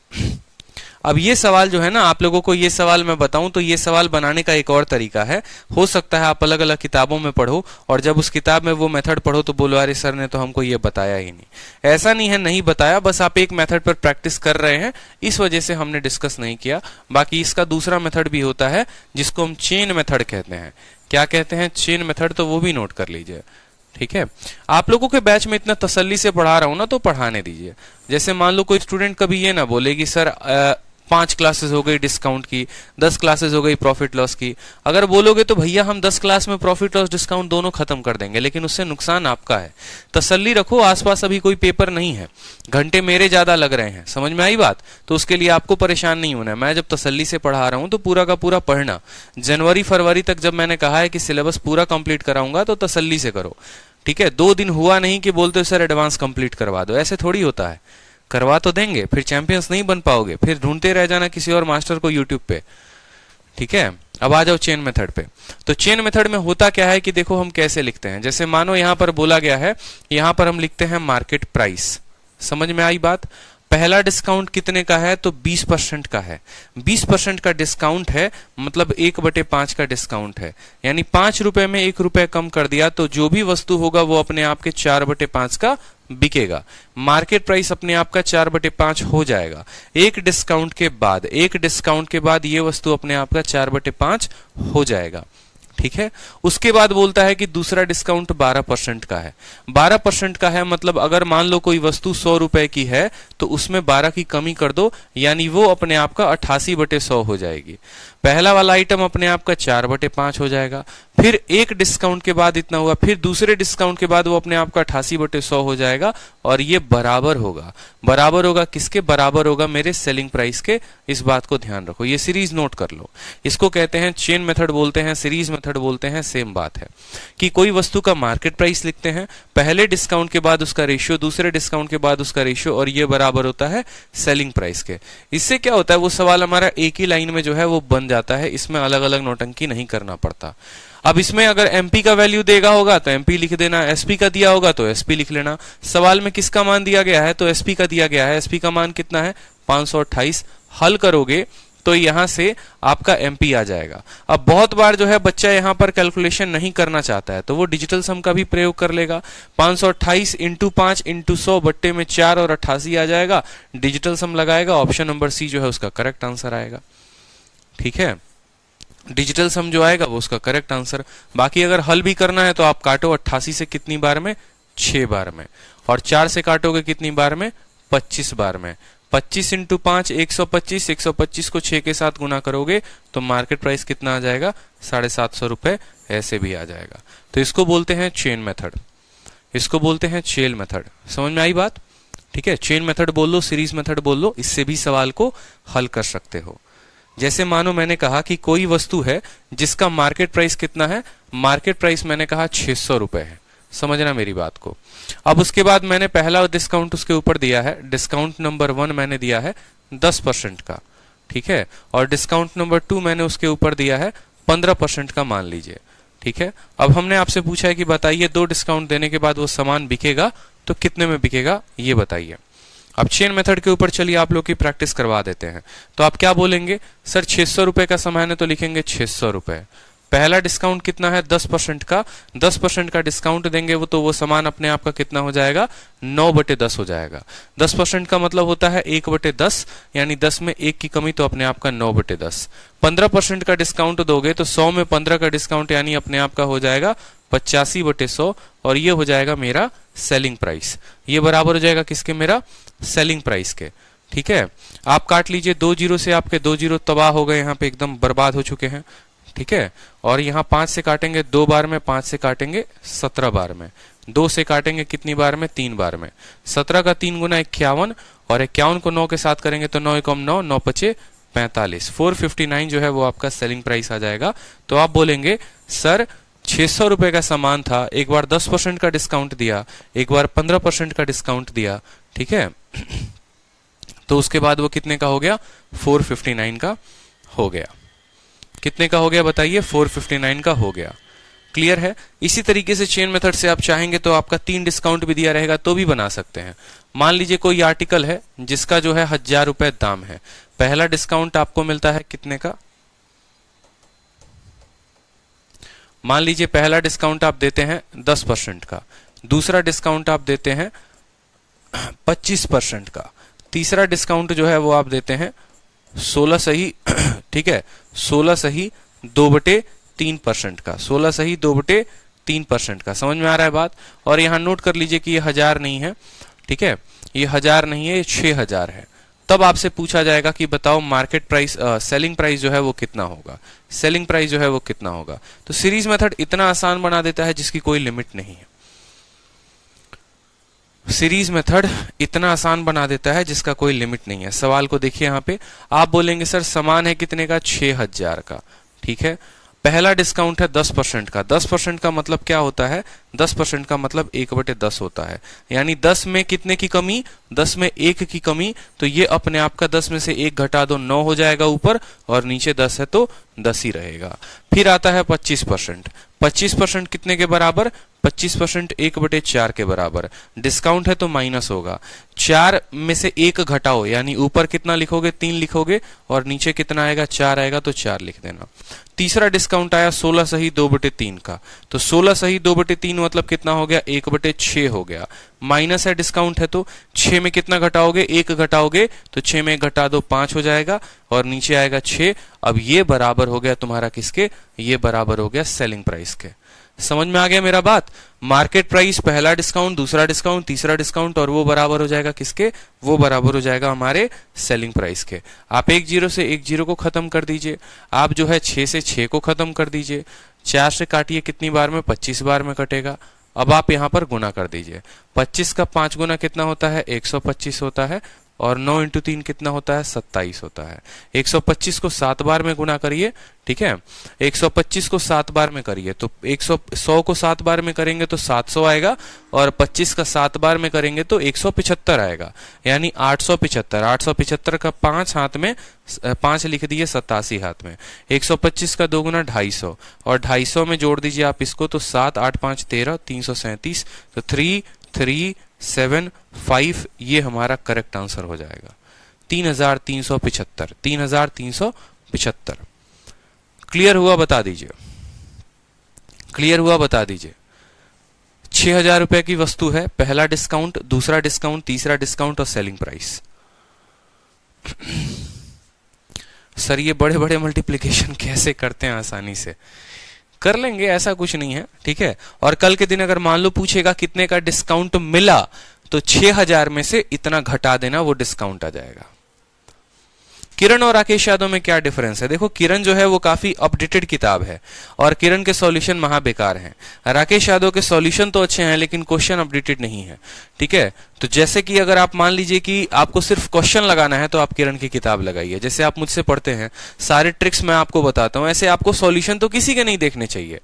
अब ये सवाल जो है ना, आप लोगों को ये सवाल मैं बताऊं तो ये सवाल बनाने का एक और तरीका है। हो सकता है आप अलग अलग किताबों में पढ़ो और जब उस किताब में वो मेथड पढ़ो तो बोलो अरे सर ने तो हमको ये बताया ही नहीं। ऐसा नहीं है, नहीं बताया, बस आप एक मेथड पर प्रैक्टिस कर रहे हैं, इस वजह से हमने डिस्कस नहीं किया। बाकी इसका दूसरा मेथड भी होता है जिसको हम चेन मेथड कहते हैं। क्या कहते हैं? चेन मेथड, तो वो भी नोट कर लीजिए। ठीक है, आप लोगों के बैच में इतना तसल्ली से पढ़ा रहा हूं ना, तो पढ़ाने दीजिए। जैसे मान लो कोई स्टूडेंट कभी ये ना बोले कि सर 5 क्लासेस हो गई डिस्काउंट की, 10 क्लासेस हो गई प्रॉफिट लॉस की। अगर बोलोगे तो भैया हम 10 क्लास में प्रॉफिट लॉस डिस्काउंट दोनों खत्म कर देंगे, लेकिन उससे नुकसान आपका है। तसल्ली रखो, आसपास अभी कोई पेपर नहीं है, घंटे मेरे ज्यादा लग रहे हैं। समझ में आई बात? तो उसके लिए आपको परेशान नहीं होना है। मैं जब तसल्ली से पढ़ा रहा हूं तो पूरा का पूरा पढ़ना। जनवरी फरवरी तक जब मैंने कहा है कि सिलेबस पूरा कंप्लीट कराऊंगा तो तसल्ली से करो। ठीक है, 2 दिन हुआ नहीं कि बोलते हो सर एडवांस कंप्लीट करवा दो, ऐसे थोड़ी होता है। करवा तो देंगे, फिर चैंपियंस नहीं बन पाओगे, फिर ढूंढते रह जाना किसी और मास्टर को यूट्यूब पे। ठीक है, अब आ जाओ चेन मेथड पे। तो चेन मेथड में होता क्या है कि देखो हम कैसे लिखते हैं। जैसे मानो यहां पर बोला गया है, यहां पर हम लिखते हैं मार्केट प्राइस। समझ में आई बात? पहला डिस्काउंट कितने का है? तो 20% का है। 20% का डिस्काउंट है, मतलब 1/5 का डिस्काउंट है, यानी 5 रुपए में 1 रुपए कम कर दिया तो जो भी वस्तु होगा वो अपने आप के 4/5 का बिकेगा। मार्केट प्राइस अपने आप का 4/5 हो जाएगा। एक डिस्काउंट के बाद ये वस्तु अपने आप का 4/5 हो जाएगा। ठीक है, उसके बाद बोलता है कि दूसरा डिस्काउंट 12% का है। 12% का है मतलब अगर मान लो कोई वस्तु 100 रुपए की है तो उसमें 12 की कमी कर दो, यानी वो अपने आप का 88/100 हो जाएगी। पहला वाला आइटम अपने आप का 4/5 हो जाएगा। फिर एक डिस्काउंट के बाद इतना हुआ, फिर दूसरे डिस्काउंट के बाद वो अपने आप का 88/100 हो जाएगा और ये बराबर होगा। बराबर होगा किसके? बराबर होगा मेरे सेलिंग प्राइस के। इस बात को ध्यान रखो, ये सीरीज नोट कर लो। इसको कहते हैं चेन मेथड बोलते हैं, सीरीज मेथड बोलते हैं। सेम बात है कि कोई वस्तु का मार्केट प्राइस लिखते हैं, पहले डिस्काउंट के बाद उसका रेशियो, दूसरे डिस्काउंट के बाद उसका रेशियो, और ये बराबर होता है सेलिंग प्राइस के। इससे क्या होता है, वो सवाल हमारा एक ही लाइन में जो है वो बन जाता है, इसमें अलग अलग नौटंकी नहीं करना पड़ता। अब इसमें अगर एमपी का वैल्यू देगा होगा तो एमपी लिख देना, एसपी का दिया होगा तो एसपी लिख लेना। सवाल में किसका मान दिया गया है? तो एसपी का दिया गया है। एसपी का मान कितना है? 528। हल करोगे तो यहां से आपका एमपी आ जाएगा। अब बहुत बार जो है बच्चा यहां पर कैलकुलेशन नहीं करना चाहता है तो वो डिजिटल सम का भी प्रयोग कर लेगा। 528 × 5 × 100 बट्टे में 4 और 88 आ जाएगा। डिजिटल सम लगाएगा, ऑप्शन नंबर सी जो है उसका करेक्ट आंसर आएगा। ठीक है, डिजिटल सम जो आएगा वो उसका करेक्ट आंसर। बाकी अगर हल भी करना है तो आप काटो 88 से कितनी बार में? 6 बार में, और 4 से काटोगे कितनी बार में? 25 बार में। 25 × 5 125, 125 को 6 के साथ गुना करोगे तो मार्केट प्राइस कितना आ जाएगा? 750 रुपए। ऐसे भी आ जाएगा। तो इसको बोलते हैं चेन मेथड, इसको बोलते हैं चेन मेथड। समझ में आई बात? ठीक है, चेन मेथड बोल लो, सीरीज मेथड बोल लो, इससे भी सवाल को हल कर सकते हो। जैसे मानो मैंने कहा कि कोई वस्तु है जिसका मार्केट प्राइस कितना है? मार्केट प्राइस मैंने कहा 600 रुपए है। समझना मेरी बात को। अब उसके बाद मैंने पहला डिस्काउंट उसके ऊपर दिया है, डिस्काउंट नंबर 1 मैंने दिया है 10% का। ठीक है, और डिस्काउंट नंबर 2 मैंने उसके ऊपर दिया है 15% का, मान लीजिए। ठीक है, अब हमने आपसे पूछा है कि बताइए 2 डिस्काउंट देने के बाद वो सामान बिकेगा तो कितने में बिकेगा, ये बताइए। अब चेन मेथड के ऊपर चलिए आप लोग की प्रैक्टिस करवा देते हैं। तो आप क्या बोलेंगे? सर 600 रुपए का सामान है तो लिखेंगे 600 रुपए। पहला डिस्काउंट कितना है? 10% का। 10% का डिस्काउंट देंगे वो तो वो सामान अपने आप का कितना हो जाएगा? 9/10 हो जाएगा। 10% का मतलब होता है 1/10, यानी 10 में 1 की कमी तो अपने आप का 9/10। 15% का डिस्काउंट दोगे तो 100 में 15 का डिस्काउंट यानी अपने आप का हो जाएगा 85/100, और ये हो जाएगा मेरा सेलिंग प्राइस। ये बराबर हो जाएगा किसके? मेरा सेलिंग प्राइस के। ठीक है, आप काट लीजिए 2 जीरो से, आपके 2 जीरो तबाह हो गए, यहाँ पे एकदम बर्बाद हो चुके हैं। ठीक है, और यहाँ 5 से काटेंगे 2 बार में, 5 से काटेंगे 17 बार में, 2 से काटेंगे कितनी बार में? 3 बार में। 17 का 3 गुना 51, और 51 को 9 के साथ करेंगे तो 9 एकम 9, 9 पचे 45, 459 जो है वो आपका सेलिंग प्राइस आ जाएगा। तो आप बोलेंगे सर 600 रुपए का सामान था, एक बार 10% का डिस्काउंट दिया, एक बार 15% का डिस्काउंट दिया। ठीक है, तो उसके बाद वो कितने का हो गया, 459 का हो गया। कितने का हो गया बताइए, 459 का हो गया। क्लियर है। इसी तरीके से चेन मेथड से आप चाहेंगे तो आपका 3 डिस्काउंट भी दिया रहेगा तो भी बना सकते हैं। मान लीजिए कोई आर्टिकल है जिसका जो है 1000 रुपए दाम है, पहला डिस्काउंट आपको मिलता है कितने का, मान लीजिए पहला डिस्काउंट आप देते हैं 10% का, दूसरा डिस्काउंट आप देते हैं 25% का, तीसरा डिस्काउंट जो है वो आप देते हैं 16 सही ठीक है, 16 सही 2/3% का, 16 सही 2/3% का। समझ में आ रहा है बात। और यहां नोट कर लीजिए कि ये 1000 नहीं है, ठीक है, ये 1000 नहीं है, ये 6000 है। तब आपसे पूछा जाएगा कि बताओ मार्केट प्राइस, सेलिंग प्राइस जो है वो कितना होगा, सेलिंग प्राइस जो है वो कितना होगा। तो सीरीज मेथड इतना आसान बना देता है जिसकी कोई लिमिट नहीं है। सीरीज मेथड इतना आसान बना देता है जिसका कोई लिमिट नहीं है। सवाल को देखिए, यहां पे आप बोलेंगे सर सामान है कितने का, 6000 का, ठीक है। पहला डिस्काउंट है 10% का। 10% का मतलब क्या होता है, 10% का मतलब 1/10 होता है, यानी 10 में कितने की कमी, 10 में 1 की कमी। तो ये अपने आप का 10 में से 1 घटा दो, 9 हो जाएगा ऊपर, और नीचे 10 है तो 10 ही रहेगा। फिर आता है 25%। 25% कितने के बराबर, 25% 1/4 के बराबर। डिस्काउंट है तो माइनस होगा, 4 में से 1 घटाओ, यानी ऊपर कितना लिखोगे, 3 लिखोगे, और नीचे कितना आएगा, 4 आएगा तो 4 लिख देना। तीसरा डिस्काउंट आया 16 सही 2/3 का, तो 16 सही 2/3 मतलब कितना हो गया, 1/6 हो गया। माइनस है, डिस्काउंट है तो 6 में कितना घटाओगे, 1 घटाओगे, तो 6 में घटा दो 5 हो जाएगा, और नीचे आएगा 6। अब ये बराबर हो गया तुम्हारा किसके, ये बराबर हो गया सेलिंग प्राइस के। समझ में आ गया मेरा बात। मार्केट प्राइस, पहला डिस्काउंट, दूसरा डिस्काउंट, तीसरा डिस्काउंट, और वो बराबर हो जाएगा किसके, वो बराबर हो जाएगा हमारे सेलिंग प्राइस के। आप 10 से 10 को खत्म कर दीजिए, आप जो है 6 से 6 को खत्म कर दीजिए, 4 से काटिए कितनी बार में, 25 बार में कटेगा। अब आप यहां पर गुना कर दीजिए, 25 का 5 गुना कितना होता है, 125 होता है, और 9 × 3 कितना होता है, 27 होता है। 125 को 7 बार में गुना करिए, ठीक है, 125 को 7 बार में करिए तो 100 को 7 बार में करेंगे तो 700 आएगा, और 25 का 7 बार में करेंगे तो 175 आएगा, यानी 875। 875 का 5 हाथ में, 5 लिख दिए, 87 हाथ में। 125 का 2 गुना 250, और 250 में जोड़ दीजिए आप इसको, तो 7 8 5 13, 337, तो 3375 ये हमारा करेक्ट आंसर हो जाएगा। 3375, 3375। क्लियर हुआ बता दीजिए, क्लियर हुआ बता दीजिए। 6000 रुपए की वस्तु है, पहला डिस्काउंट, दूसरा डिस्काउंट, तीसरा डिस्काउंट और सेलिंग प्राइस। सर ये बड़े बड़े मल्टीप्लिकेशन कैसे करते हैं, आसानी से कर लेंगे, ऐसा कुछ नहीं है, ठीक है। और कल के दिन अगर मान लो पूछेगा कितने का डिस्काउंट मिला, तो 6000 में से इतना घटा देना, वो डिस्काउंट आ जाएगा। किरण और राकेश यादव में क्या डिफरेंस है, देखो किरण जो है वो काफी अपडेटेड किताब है, और किरण के सॉल्यूशन महा बेकार हैं। राकेश यादव के सॉल्यूशन तो अच्छे हैं लेकिन क्वेश्चन अपडेटेड नहीं है, ठीक है। तो जैसे कि अगर आप मान लीजिए कि आपको सिर्फ क्वेश्चन लगाना है तो आप किरण की किताब लगाइए, जैसे आप मुझसे पढ़ते हैं, सारे ट्रिक्स मैं आपको बताता हूं, ऐसे आपको सॉल्यूशन तो किसी के नहीं देखने चाहिए,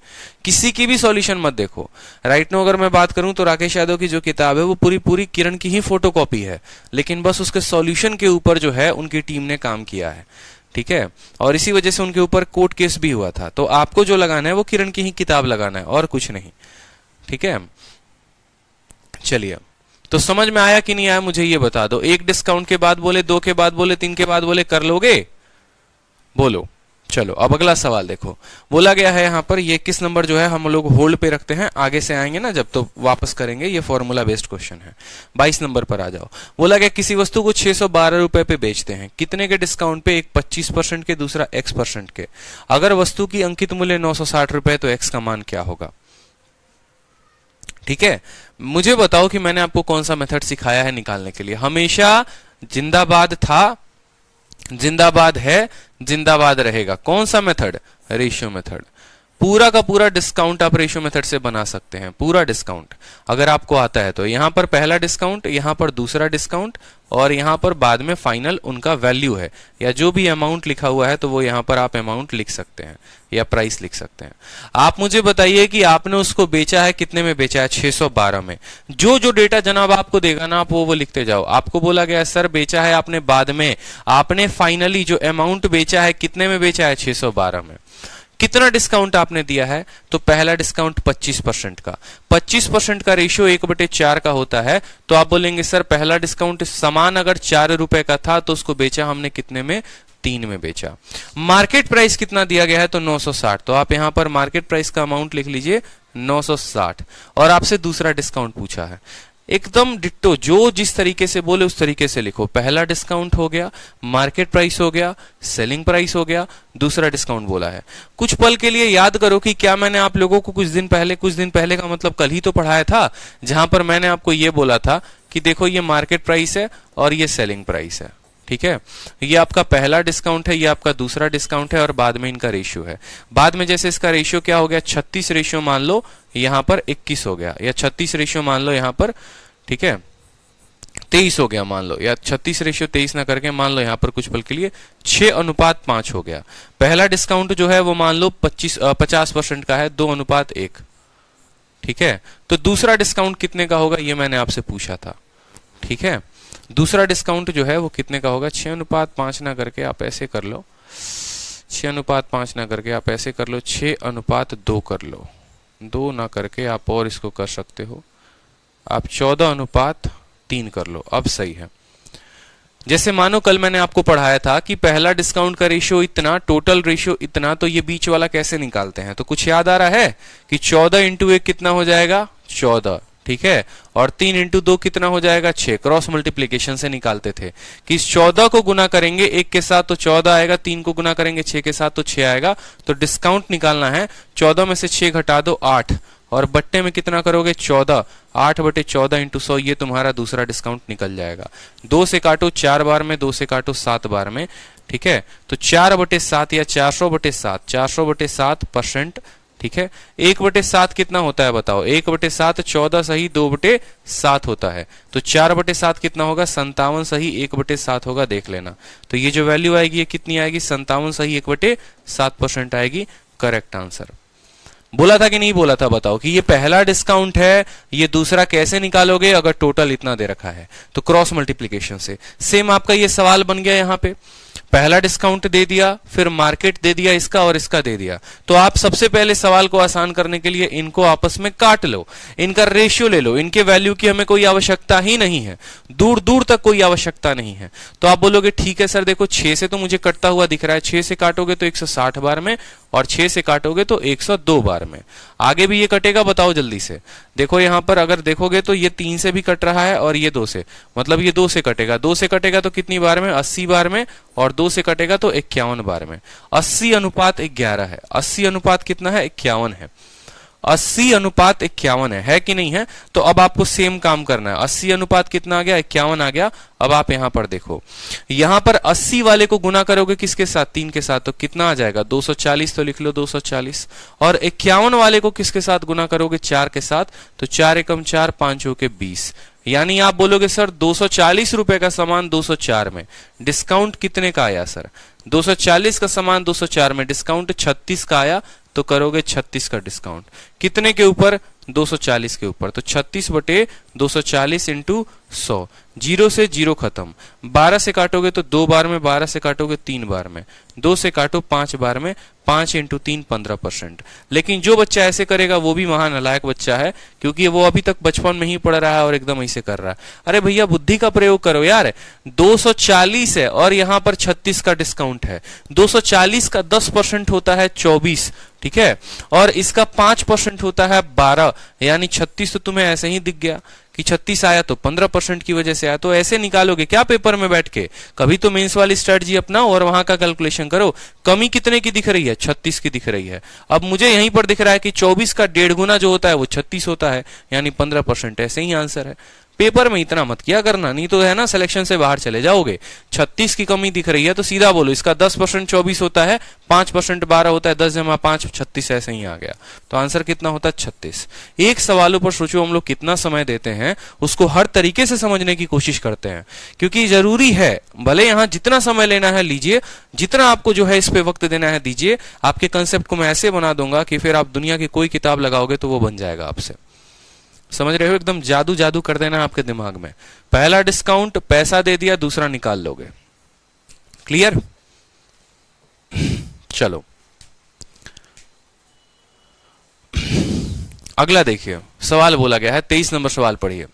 किसी की भी सॉल्यूशन मत देखो। राइट नो अगर मैं बात करूं तो राकेश यादव की जो किताब है वो पूरी पूरी किरण की ही फोटोकॉपी है, लेकिन बस उसके सॉल्यूशन के ऊपर जो है उनकी टीम ने काम किया है, ठीक है। और इसी वजह से उनके ऊपर कोर्ट केस भी हुआ था। तो आपको जो लगाना है वो किरण की ही किताब लगाना है, और कुछ नहीं, ठीक है। चलिए, तो समझ में आया कि नहीं आया मुझे ये बता दो। 1 डिस्काउंट के बाद बोले, 2 के बाद बोले, 3 के बाद बोले, कर लोगे, बोलो। चलो अब अगला सवाल देखो, बोला गया है यहाँ पर, ये किस नंबर जो है हम लोग होल्ड पे रखते हैं, आगे से आएंगे ना जब तो वापस करेंगे, ये फॉर्मूला बेस्ड क्वेश्चन है। 22 नंबर पर आ जाओ। बोला गया किसी वस्तु को 612 रुपए पे बेचते हैं, कितने के डिस्काउंट पे, एक 25% के, दूसरा X% के। अगर वस्तु की अंकित मूल्य 960 रुपए तो X का मान क्या होगा, ठीक है। मुझे बताओ कि मैंने आपको कौन सा मेथड सिखाया है निकालने के लिए। हमेशा जिंदाबाद था, जिंदाबाद है, जिंदाबाद रहेगा। कौन सा मेथड, रेशियो मेथड। पूरा का पूरा डिस्काउंट आप रेशियो मेथड से बना सकते हैं, पूरा डिस्काउंट अगर आपको आता है तो। यहां पर पहला डिस्काउंट, यहां पर दूसरा डिस्काउंट, और यहां पर बाद में फाइनल उनका वैल्यू है, या जो भी अमाउंट लिखा हुआ है तो वो यहां पर आप अमाउंट लिख सकते हैं या प्राइस लिख सकते हैं। आप मुझे बताइए कि आपने उसको बेचा है, कितने में बेचा है? 612 में। जो जो डेटा जनाब आपको देगा ना, आप वो लिखते जाओ। आपको बोला गया सर बेचा है आपने बाद में, आपने फाइनली जो अमाउंट बेचा है कितने में बेचा है? 612 में। कितना डिस्काउंट आपने दिया है? तो पहला डिस्काउंट 25% का। 25% का रेशियो 1/4 का होता है, तो आप बोलेंगे सर पहला डिस्काउंट सामान अगर 4 रुपए का था तो उसको बेचा हमने कितने में? 3 में बेचा। मार्केट प्राइस कितना दिया गया है? तो 960। तो आप यहां पर मार्केट प्राइस का अमाउंट लिख लीजिए 960। और आपसे दूसरा डिस्काउंट पूछा है, एकदम डिट्टो, जो जिस तरीके से बोले उस तरीके से लिखो। पहला डिस्काउंट हो गया, मार्केट प्राइस हो गया, सेलिंग प्राइस हो गया, दूसरा डिस्काउंट बोला है। कुछ पल के लिए याद करो कि क्या मैंने आप लोगों को कुछ दिन पहले का मतलब कल ही तो पढ़ाया था, जहां पर मैंने आपको ये बोला था कि देखो ये मार्केट प्राइस है और ये सेलिंग प्राइस है, ठीक है। ये आपका पहला डिस्काउंट है, ये आपका दूसरा डिस्काउंट है, और बाद में इनका रेशियो है। बाद में जैसे इसका रेशियो क्या हो गया? 36 रेशियो मान लो, यहां पर 21 हो गया, या 36 रेशियो मान लो यहां पर, ठीक है, 23 हो गया मान लो, या 36 रेशियो 23 ना करके मान लो यहां पर कुछ पल के लिए 6:5 हो गया। पहला डिस्काउंट जो है वो मान लो 50% का है, 2:1, ठीक है। तो दूसरा डिस्काउंट कितने का होगा ये मैंने आपसे पूछा था, ठीक है। दूसरा डिस्काउंट जो है वो कितने का होगा? 6:5 ना करके आप ऐसे कर लो, 6:5 ना करके आप ऐसे कर लो, 6:2 कर लो, 2 ना करके आप और इसको कर सकते हो, आप 14:3 कर लो। अब सही है। जैसे मानो कल मैंने आपको पढ़ाया था कि पहला डिस्काउंट का रेशियो इतना, टोटल रेशियो इतना, तो ये बीच वाला कैसे निकालते हैं? तो कुछ याद आ रहा है कि 14 × 1 कितना हो जाएगा? 14, ठीक है। और 3 × 2 कितना हो जाएगा? 6। क्रॉस मल्टीप्लीकेशन से निकालते थे कि इस 14 को गुना करेंगे 1 के साथ तो 14 आएगा, 3 को गुना करेंगे 6 के साथ तो 6 आएगा। तो डिस्काउंट निकालना है, 14 में से 6 घटा दो 8, और बट्टे में कितना करोगे? 14। 8/14 × 100, ये तुम्हारा दूसरा डिस्काउंट निकल जाएगा। 2 से काटो 4 बार में, 2 से काटो 7 बार में, ठीक है। तो 4/7 या 400/7, 400/7%, ठीक है। 1/7 कितना होता है बताओ? 1/7 14 सही 2/7 होता है, तो 4/7 कितना होगा? 57 सही 1/7 होगा, देख लेना। तो ये जो वैल्यू आएगी ये कितनी आएगी? 57 सही 1/7% आएगी, करेक्ट आंसर। बोला था कि नहीं बोला था बताओ कि ये पहला डिस्काउंट है, ये दूसरा कैसे निकालोगे अगर टोटल इतना दे रखा है? तो क्रॉस मल्टीप्लीकेशन से। सेम आपका ये सवाल बन गया, यहां पे पहला डिस्काउंट दे दिया, फिर मार्केट दे दिया इसका और इसका दे दिया। तो आप सबसे पहले सवाल को आसान करने के लिए इनको आपस में काट लो, इनका रेशियो ले लो। इनके वैल्यू की हमें कोई आवश्यकता ही नहीं है, दूर दूर तक कोई आवश्यकता नहीं है। तो आप बोलोगे ठीक है सर, देखो 6 से तो मुझे कटता हुआ दिख रहा है, 6 से काटोगे तो 160 बार में, और 6 से काटोगे तो 102 बार में। आगे भी ये कटेगा, बताओ जल्दी से। देखो यहां पर अगर देखोगे तो ये 3 से भी कट रहा है और ये 2 से, मतलब ये 2 से कटेगा। 2 से कटेगा तो कितनी बार में? 80 बार में, और 2 से कटेगा तो 51 बार में। 80:11 है। 80 अनुपात कितना है? 51 है। 80:51 है कि नहीं है? तो अब आपको सेम काम करना है। 80 अनुपात कितना आ गया? 51 आ गया। अब आप यहां पर देखो, यहां पर 80 वाले को गुना करोगे किसके साथ? 3 के साथ, तो कितना आ जाएगा? 240, तो लिख लो 240। और 51 वाले को किसके साथ गुना करोगे? 4 के साथ, तो 4 एकम 4, 5 होके 20। यानी आप बोलोगे सर 240 रुपए का सामान 204 में, डिस्काउंट कितने का आया सर? 240 का सामान 204 में, डिस्काउंट 36 का आया, तो करोगे 36 का डिस्काउंट कितने के ऊपर? 240 के ऊपर। तो 36/240 × 100, 0 से 0 खत्म। 12 से काटोगे तो 2 बार में, 12 से काटोगे 3 बार में, 2 से काटो 5 बार में, 5 × 3 15%। लेकिन जो बच्चा ऐसे करेगा वो भी महान नालायक बच्चा है, क्योंकि वो अभी तक बचपन में ही पढ़ रहा है और एकदम ऐसे कर रहा है। अरे भैया बुद्धि का प्रयोग करो यार, 240 है और यहां पर 36 का डिस्काउंट है। 240 का 10% होता है 24, ठीक है, और इसका 5% होता है 12, यानी 36 तो तुम्हें ऐसे ही दिख गया कि 36 आया तो 15% की वजह से आया। तो ऐसे निकालोगे क्या पेपर में बैठ के? कभी तो मेंस वाली स्ट्रेटजी अपनाओ और वहां का कैलकुलेशन करो। कमी कितने की दिख रही है? 36 की दिख रही है। अब मुझे यहीं पर दिख रहा है कि 24 का 1.5 गुना जो होता है वो 36 होता है, यानी 15%। ऐसे ही आंसर है। पेपर में इतना मत किया करना, नहीं तो है ना सिलेक्शन से बाहर चले जाओगे। 36 की कमी दिख रही है तो सीधा बोलो इसका 10% 24 होता है, 5% 12 होता है, 10 जमा 5 36, ऐसे ही आ गया। तो आंसर कितना होता है 36। एक सवालों पर सोचो हम लोग कितना समय देते हैं, उसको हर तरीके से समझने की कोशिश करते हैं, क्योंकि जरूरी है। भले यहां जितना समय लेना है लीजिए, जितना आपको जो है इस पे वक्त देना है दीजिए। आपके कंसेप्ट को मैं ऐसे बना दूंगा कि फिर आप दुनिया की कोई किताब लगाओगे तो वो बन जाएगा आपसे। समझ रहे हो? एकदम जादू जादू कर देना आपके दिमाग में। पहला डिस्काउंट पैसा दे दिया, दूसरा निकाल लोगे। क्लियर? चलो अगला देखिए, सवाल बोला गया है 23 नंबर सवाल पढ़िए।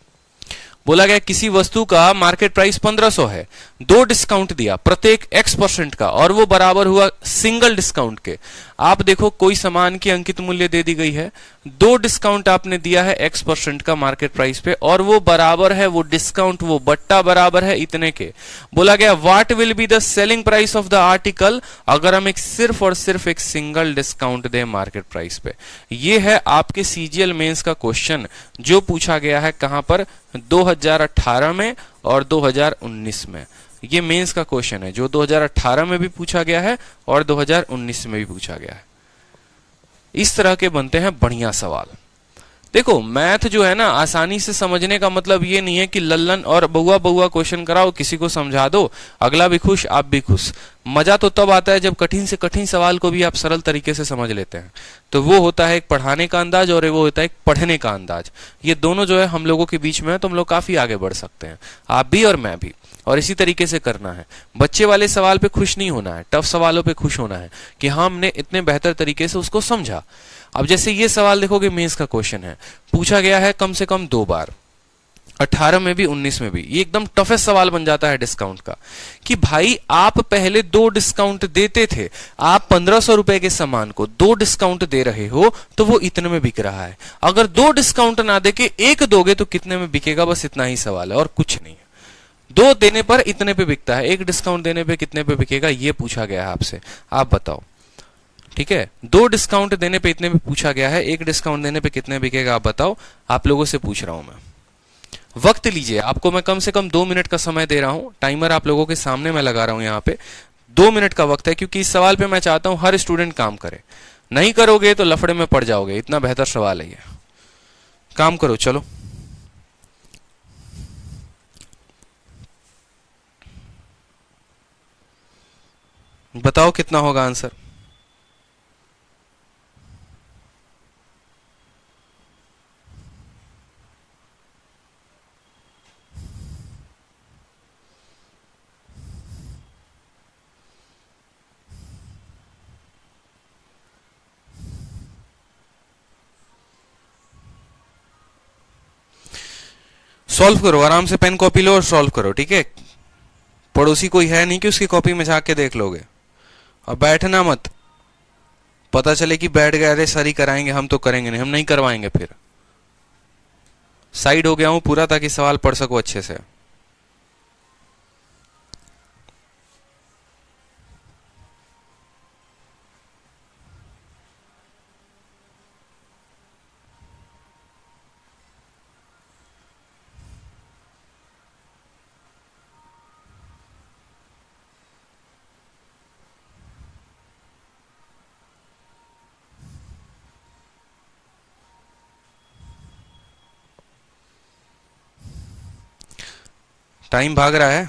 बोला गया किसी वस्तु का मार्केट प्राइस 1500 है, दो डिस्काउंट दिया प्रत्येक x% का, और वो बराबर हुआ सिंगल डिस्काउंट के। आप देखो कोई सामान की अंकित मूल्य दे दी गई है, दो डिस्काउंट आपने दिया है x% का मार्केट प्राइस पे, और वो बराबर है, वो डिस्काउंट, वो बट्टा बराबर है इतने के। बोला गया what will be the selling price of the article, अगर हम एक सिर्फ और सिर्फ एक सिंगल डिस्काउंट दें मार्केट प्राइस पे। ये है आपके सीजीएल मेंस का क्वेश्चन जो पूछा गया है कहां पर, 2018 में और 2019 में। ये मेंस का क्वेश्चन है जो 2018 में भी पूछा गया है और 2019 में भी पूछा गया है। इस तरह के बनते हैं बढ़िया सवाल। देखो मैथ जो है ना आसानी से समझने का मतलब ये नहीं है कि लल्लन और बउआ बउआ क्वेश्चन कराओ, किसी को समझा दो, अगला भी खुश आप भी खुश। मजा तो तब आता है जब कठिन से कठिन सवाल को भी आप सरल तरीके से समझ लेते हैं। तो वो होता है एक पढ़ाने का अंदाज और वो होता है एक पढ़ने का अंदाज। ये दोनों जो है हम लोगों के बीच में है, तो हम लोग काफी आगे बढ़ सकते हैं, आप भी और मैं भी। और इसी तरीके से करना है। बच्चे वाले सवाल पे खुश नहीं होना है, टफ सवालों पे खुश होना है कि हमने इतने बेहतर तरीके से उसको समझा। अब जैसे ये सवाल देखोगे मेंस का क्वेश्चन है, पूछा गया है कम से कम 2 बार, 18 में भी 19 में भी। ये एकदम टफेस्ट सवाल बन जाता है डिस्काउंट का कि भाई आप पहले 2 डिस्काउंट देते थे, आप 1500 रुपए के सामान को 2 डिस्काउंट दे रहे हो तो वो इतने में बिक रहा है। अगर 2 डिस्काउंट ना देके 1 दोगे तो कितने में बिकेगा, बस इतना ही सवाल है और कुछ नहीं है। 2 देने पर इतने पे बिकता है, 1 डिस्काउंट देने पे कितने पे बिकेगा, ये पूछा गया है आपसे, आप बताओ। ठीक है, 2 डिस्काउंट देने पे इतने पे पूछा गया है, 1 डिस्काउंट देने पे कितने बिकेगा आप बताओ। आप लोगों से पूछ रहा हूं मैं। वक्त लीजिए, आपको मैं कम से कम 2 मिनट का समय दे रहा हूं, टाइमर आप लोगों के सामने मैं लगा रहा हूं यहाँ पे। 2 मिनट का वक्त है, क्योंकि इस सवाल पे मैं चाहता हूं हर स्टूडेंट काम करे। नहीं करोगे तो लफड़े में पड़ जाओगे, इतना बेहतर सवाल है ये। काम करो चलो। बताओ कितना होगा आंसर। सॉल्व करो, आराम से पेन कॉपी लो और सॉल्व करो, ठीक है। पड़ोसी कोई है नहीं कि उसकी कॉपी में झांक के देख लोगे। और बैठना मत, पता चले कि बैठ गए, अरे सर ही कराएंगे, हम तो करेंगे नहीं, हम नहीं करवाएंगे। फिर साइड हो गया हूं पूरा ताकि सवाल पढ़ सको अच्छे से। टाइम भाग रहा है।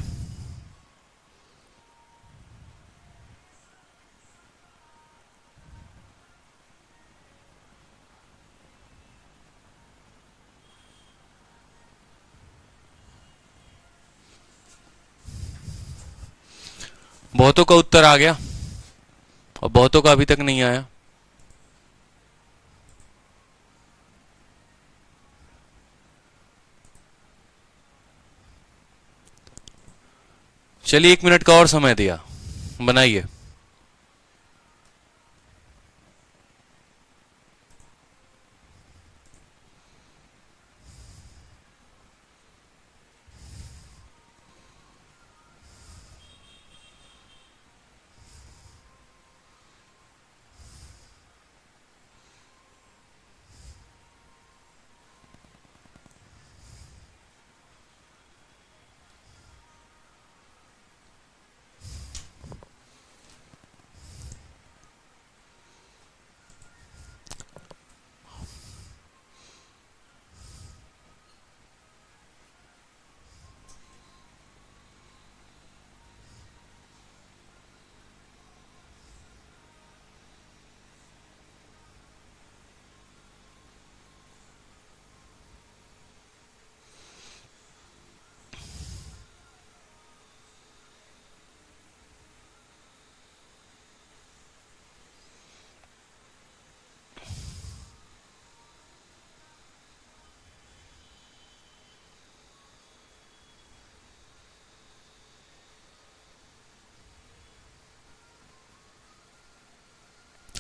बहुतों का उत्तर आ गया और बहुतों का अभी तक नहीं आया। चलिए 1 मिनट का और समय दिया, बनाइए।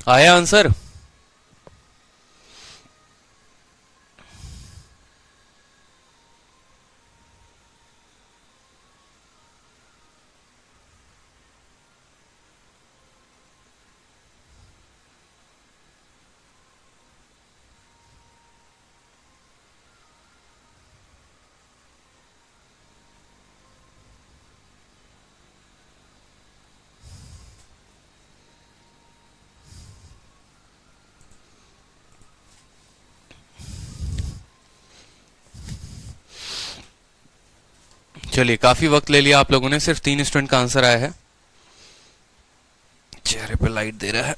आया आंसर? चलिए, काफी वक्त ले लिया आप लोगों ने, सिर्फ 3 स्टूडेंट का आंसर आया है। चेहरे पे लाइट दे रहा है।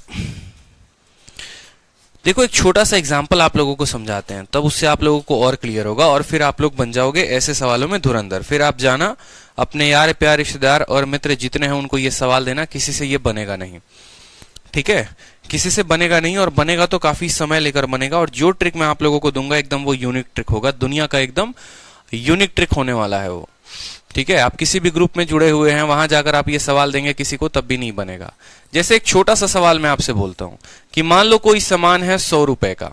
देखो, एक छोटा सा एग्जांपल आप लोगों को समझाते हैं, तब उससे आप लोगों को और क्लियर होगा और फिर आप लोग बन जाओगे ऐसे सवालों में धुरंधर। फिर आप जाना, अपने यार प्यार रिश्तेदार और मित्र जितने हैं उनको ये सवाल देना, किसी से ये बनेगा नहीं, ठीक है? किसी से बनेगा नहीं, और बनेगा तो काफी समय लेकर बनेगा। और जो ट्रिक मैं आप लोगों को दूंगा एकदम वो यूनिक ट्रिक होगा, दुनिया का एकदम यूनिक ट्रिक होने वाला है वो, ठीक है? आप किसी भी ग्रुप में जुड़े हुए हैं, वहां जाकर आप ये सवाल देंगे किसी को, तब भी नहीं बनेगा। जैसे एक छोटा सा सवाल मैं आपसे बोलता हूं कि मान लो कोई सामान है 100 रुपए का,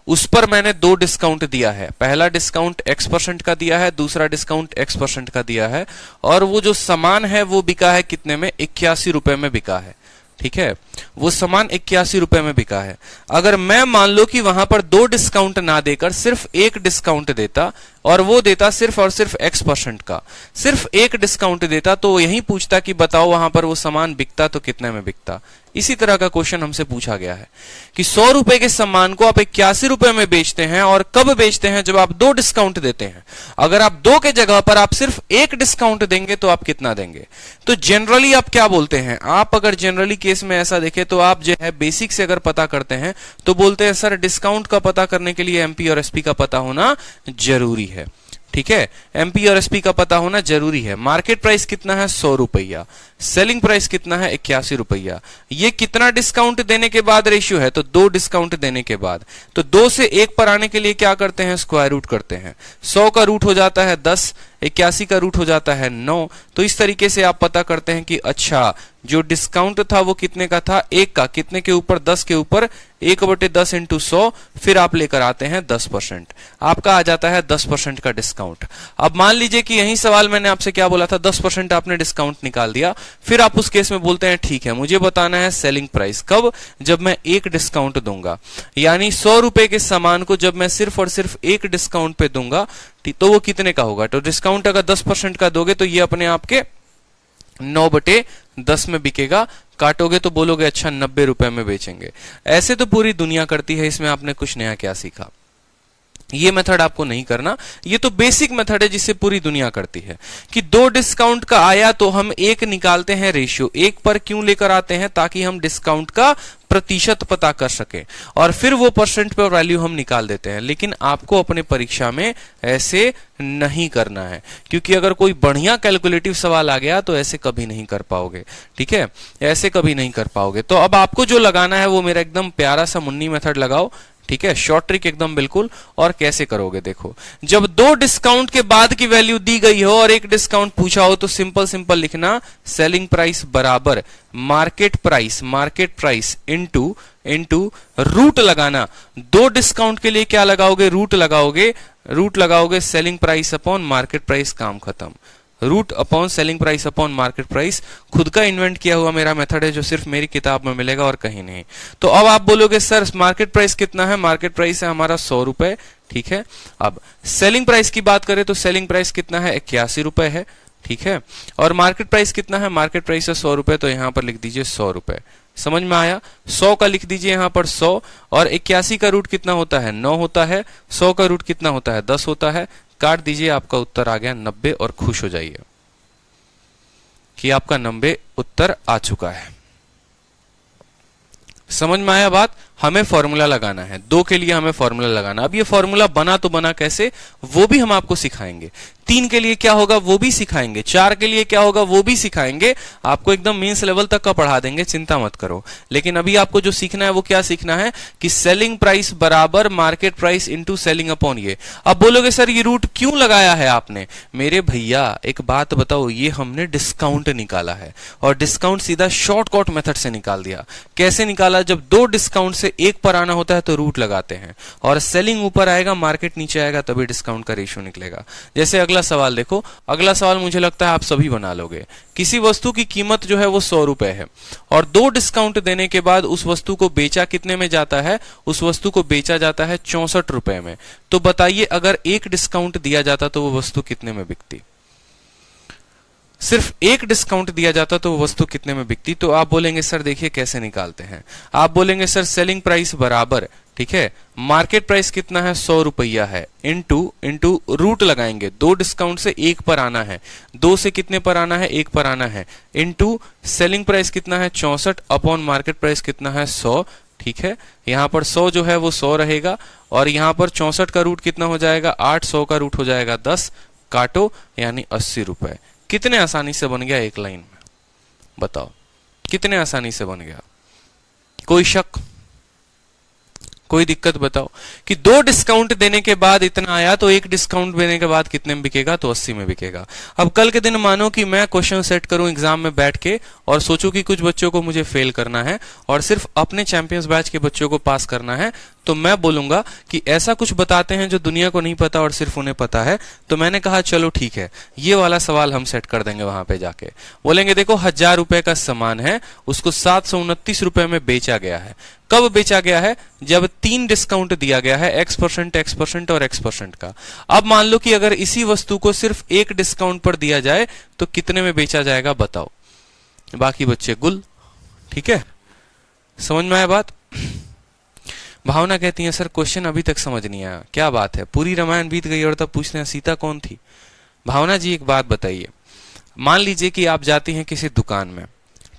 उस पर मैंने 2 डिस्काउंट दिया है। पहला डिस्काउंट X% का दिया है, दूसरा डिस्काउंट X% का दिया है, और वो जो सामान है वो बिका है कितने में? 81 रुपए में बिका है, ठीक है? वो सामान 81 रुपए में बिका है। अगर मैं मान लो कि वहां पर 2 डिस्काउंट ना देकर सिर्फ 1 डिस्काउंट देता, और वो देता सिर्फ और सिर्फ X% का, सिर्फ 1 डिस्काउंट देता, तो यही पूछता कि बताओ वहां पर वो सामान बिकता तो कितने में बिकता। इसी तरह का क्वेश्चन हमसे पूछा गया है कि 100 रुपए के सामान को आप 81 रुपए में बेचते हैं, और कब बेचते हैं? जब आप 2 डिस्काउंट देते हैं। अगर आप 2 के जगह पर आप सिर्फ 1 डिस्काउंट देंगे तो आप कितना देंगे? तो जनरली आप क्या बोलते हैं? आप अगर जनरली केस में ऐसा देखें तो आप जो है बेसिक से अगर पता करते हैं तो बोलते हैं सर डिस्काउंट का पता करने के लिए एमपी और एसपी का पता होना जरूरी है, ठीक है? एमपी और एसपी का पता होना जरूरी है। मार्केट प्राइस कितना है? 100 रुपया। सेलिंग प्राइस कितना है? 81 रुपया। ये कितना डिस्काउंट देने के बाद रेशियो है? तो 2 डिस्काउंट देने के बाद। तो 2 से 1 पर आने के लिए क्या करते हैं? स्क्वायर रूट करते हैं। 100 का रूट हो जाता है 10, 81 का रूट हो जाता है 9। तो इस तरीके से आप पता करते हैं कि अच्छा जो डिस्काउंट था वो कितने का था? 1 का। कितने के ऊपर? 10 के ऊपर। 1/10 इंटू 100, फिर आप लेकर आते हैं 10%। आपका आ जाता है 10% का डिस्काउंट। अब मान लीजिए कि यही सवाल मैंने आपसे क्या बोला था? 10% आपने डिस्काउंट निकाल दिया। फिर आप उस केस में बोलते हैं ठीक है, मुझे बताना है सेलिंग प्राइस। कब? जब मैं 1 डिस्काउंट दूंगा। यानी 100 रुपए के सामान को जब मैं सिर्फ और सिर्फ 1 डिस्काउंट पे दूंगा तो वो कितने का होगा? तो डिस्काउंट अगर 10% का दोगे तो ये अपने आप के 9/10 में बिकेगा। काटोगे तो बोलोगे अच्छा 90 रुपए में बेचेंगे। ऐसे तो पूरी दुनिया करती है, इसमें आपने कुछ नया क्या सीखा? ये मेथड आपको नहीं करना। ये तो बेसिक मेथड है जिससे पूरी दुनिया करती है कि 2 डिस्काउंट का आया तो हम 1 निकालते हैं रेशियो। 1 पर क्यों लेकर आते हैं? ताकि हम डिस्काउंट का प्रतिशत पता कर सके, और फिर वो परसेंट पे वैल्यू हम निकाल देते हैं। लेकिन आपको अपने परीक्षा में ऐसे नहीं करना है, क्योंकि अगर कोई बढ़िया कैलकुलेटिव सवाल आ गया तो ऐसे कभी नहीं कर पाओगे, ठीक है? ऐसे कभी नहीं कर पाओगे। तो अब आपको जो लगाना है वो मेरा एकदम प्यारा सा मुन्नी मेथड लगाओ, ठीक है? शॉर्ट ट्रिक एकदम बिल्कुल। और कैसे करोगे देखो, जब 2 डिस्काउंट के बाद की वैल्यू दी गई हो और 1 डिस्काउंट पूछा हो तो सिंपल सिंपल लिखना सेलिंग प्राइस बराबर मार्केट प्राइस इनटू रूट लगाना। 2 डिस्काउंट के लिए क्या लगाओगे? रूट लगाओगे selling price upon market price, काम खत्म। Root upon selling price upon market price खुद का इन्वेंट किया हुआ मेरा मेथड है, जो सिर्फ मेरी किताब में मिलेगा और कहीं नहीं। तो अब आप बोलोगे सर मार्केट प्राइस कितना है? मार्केट प्राइस है हमारा 100 रुपए, ठीक है? अब सेलिंग प्राइस की बात करें तो सेलिंग प्राइस कितना है? 81 रुपए है, ठीक है? और मार्केट प्राइस कितना है? मार्केट प्राइस है 100 रुपए, तो यहां पर लिख दीजिए 100 रुपए। समझ में आया? 100 का लिख दीजिए यहां पर 100, और 81 का रूट कितना होता है? 9 होता है। 100 का रूट कितना होता है? 10 होता है। काट दीजिए, आपका उत्तर आ गया 90, और खुश हो जाइए कि आपका 90 उत्तर आ चुका है। समझ में आया बात? हमें फॉर्मूला लगाना है, 2 के लिए हमें फॉर्मूला लगाना। अब ये फॉर्मूला बना तो बना कैसे, वो भी हम आपको सिखाएंगे। 3 के लिए क्या होगा वो भी सिखाएंगे, 4 के लिए क्या होगा वो भी सिखाएंगे। आपको एकदम मेंस लेवल तक का पढ़ा देंगे, चिंता मत करो। लेकिन अभी आपको जो सीखना है वो क्या सीखना है कि सेलिंग प्राइस बराबर market price into selling upon ये। अब बोलोगे सर ये रूट क्यों लगाया है आपने? मेरे भैया एक बात बताओ, ये हमने डिस्काउंट निकाला है और डिस्काउंट सीधा शॉर्टकट मेथड से निकाल दिया। कैसे निकाला? जब 2 डिस्काउंट से 1 पर आना होता है तो रूट लगाते हैं, और सेलिंग ऊपर आएगा मार्केट नीचे आएगा तभी डिस्काउंट का रेशियो निकलेगा। जैसे अगला सवाल देखो, अगला सवाल मुझे लगता है आप सभी बना लोगे। किसी वस्तु की कीमत जो है वो 100 रुपए है और 2 डिस्काउंट देने के बाद उस वस्तु को बेचा कितने में जाता है? उस वस्तु को बेचा जाता है 64 रुपए में। तो बताइए अगर 1 डिस्काउंट दिया जाता तो वो वस्तु कितने में बिकती? सिर्फ 1 डिस्काउंट दिया जाता तो वो वस्तु कितने में बिकती? तो आप बोलेंगे सर देखिए कैसे निकालते हैं। आप बोलेंगे सर सेलिंग प्राइस बराबर, ठीक है, मार्केट प्राइस कितना है? 100 रुपया है, इंटू रूट लगाएंगे। 2 डिस्काउंट से 1 पर आना है, 2 से कितने पर आना है? 1 पर आना है, इंटू सेलिंग प्राइस कितना है? 64 अपॉन मार्केट प्राइस कितना है? 100। ठीक है, यहां पर 100 जो है वो 100 रहेगा और यहां पर 64 का रूट कितना हो जाएगा? 8, 100 का रूट हो जाएगा 10, काटो यानी 80 रुपए। कितने आसानी से बन गया एक लाइन में, बताओ कितने आसानी से बन गया? कोई शक, कोई दिक्कत बताओ कि 2 डिस्काउंट देने के बाद इतना आया तो 1 डिस्काउंट देने के बाद कितने में बिकेगा? तो 80 में बिकेगा। अब कल के दिन मानो कि मैं क्वेश्चन सेट करूं एग्जाम में बैठ के और सोचूं कि कुछ बच्चों को मुझे फेल करना है और सिर्फ अपने चैंपियंस बैच के बच्चों को पास करना है, तो मैं बोलूंगा कि ऐसा कुछ बताते हैं जो दुनिया को नहीं पता और सिर्फ उन्हें पता है। तो मैंने कहा चलो ठीक है, ये वाला सवाल हम सेट कर देंगे। वहां पे जाके बोलेंगे देखो 1000 रुपए का सामान है, उसको 729 रुपए में बेचा गया है। कब बेचा गया है? जब 3 डिस्काउंट दिया गया है, X% X% और X% का। अब मान लो कि अगर इसी वस्तु को सिर्फ 1 डिस्काउंट पर दिया जाए तो कितने में बेचा जाएगा बताओ? बाकी बच्चे गुल। ठीक है, समझ में आया बात? भावना कहती है सर क्वेश्चन अभी तक समझ नहीं आया। क्या बात है, पूरी रामायण बीत गई और तब पूछते हैं सीता कौन थी? भावना जी एक बात बताइए, मान लीजिए कि आप जाती हैं किसी दुकान में,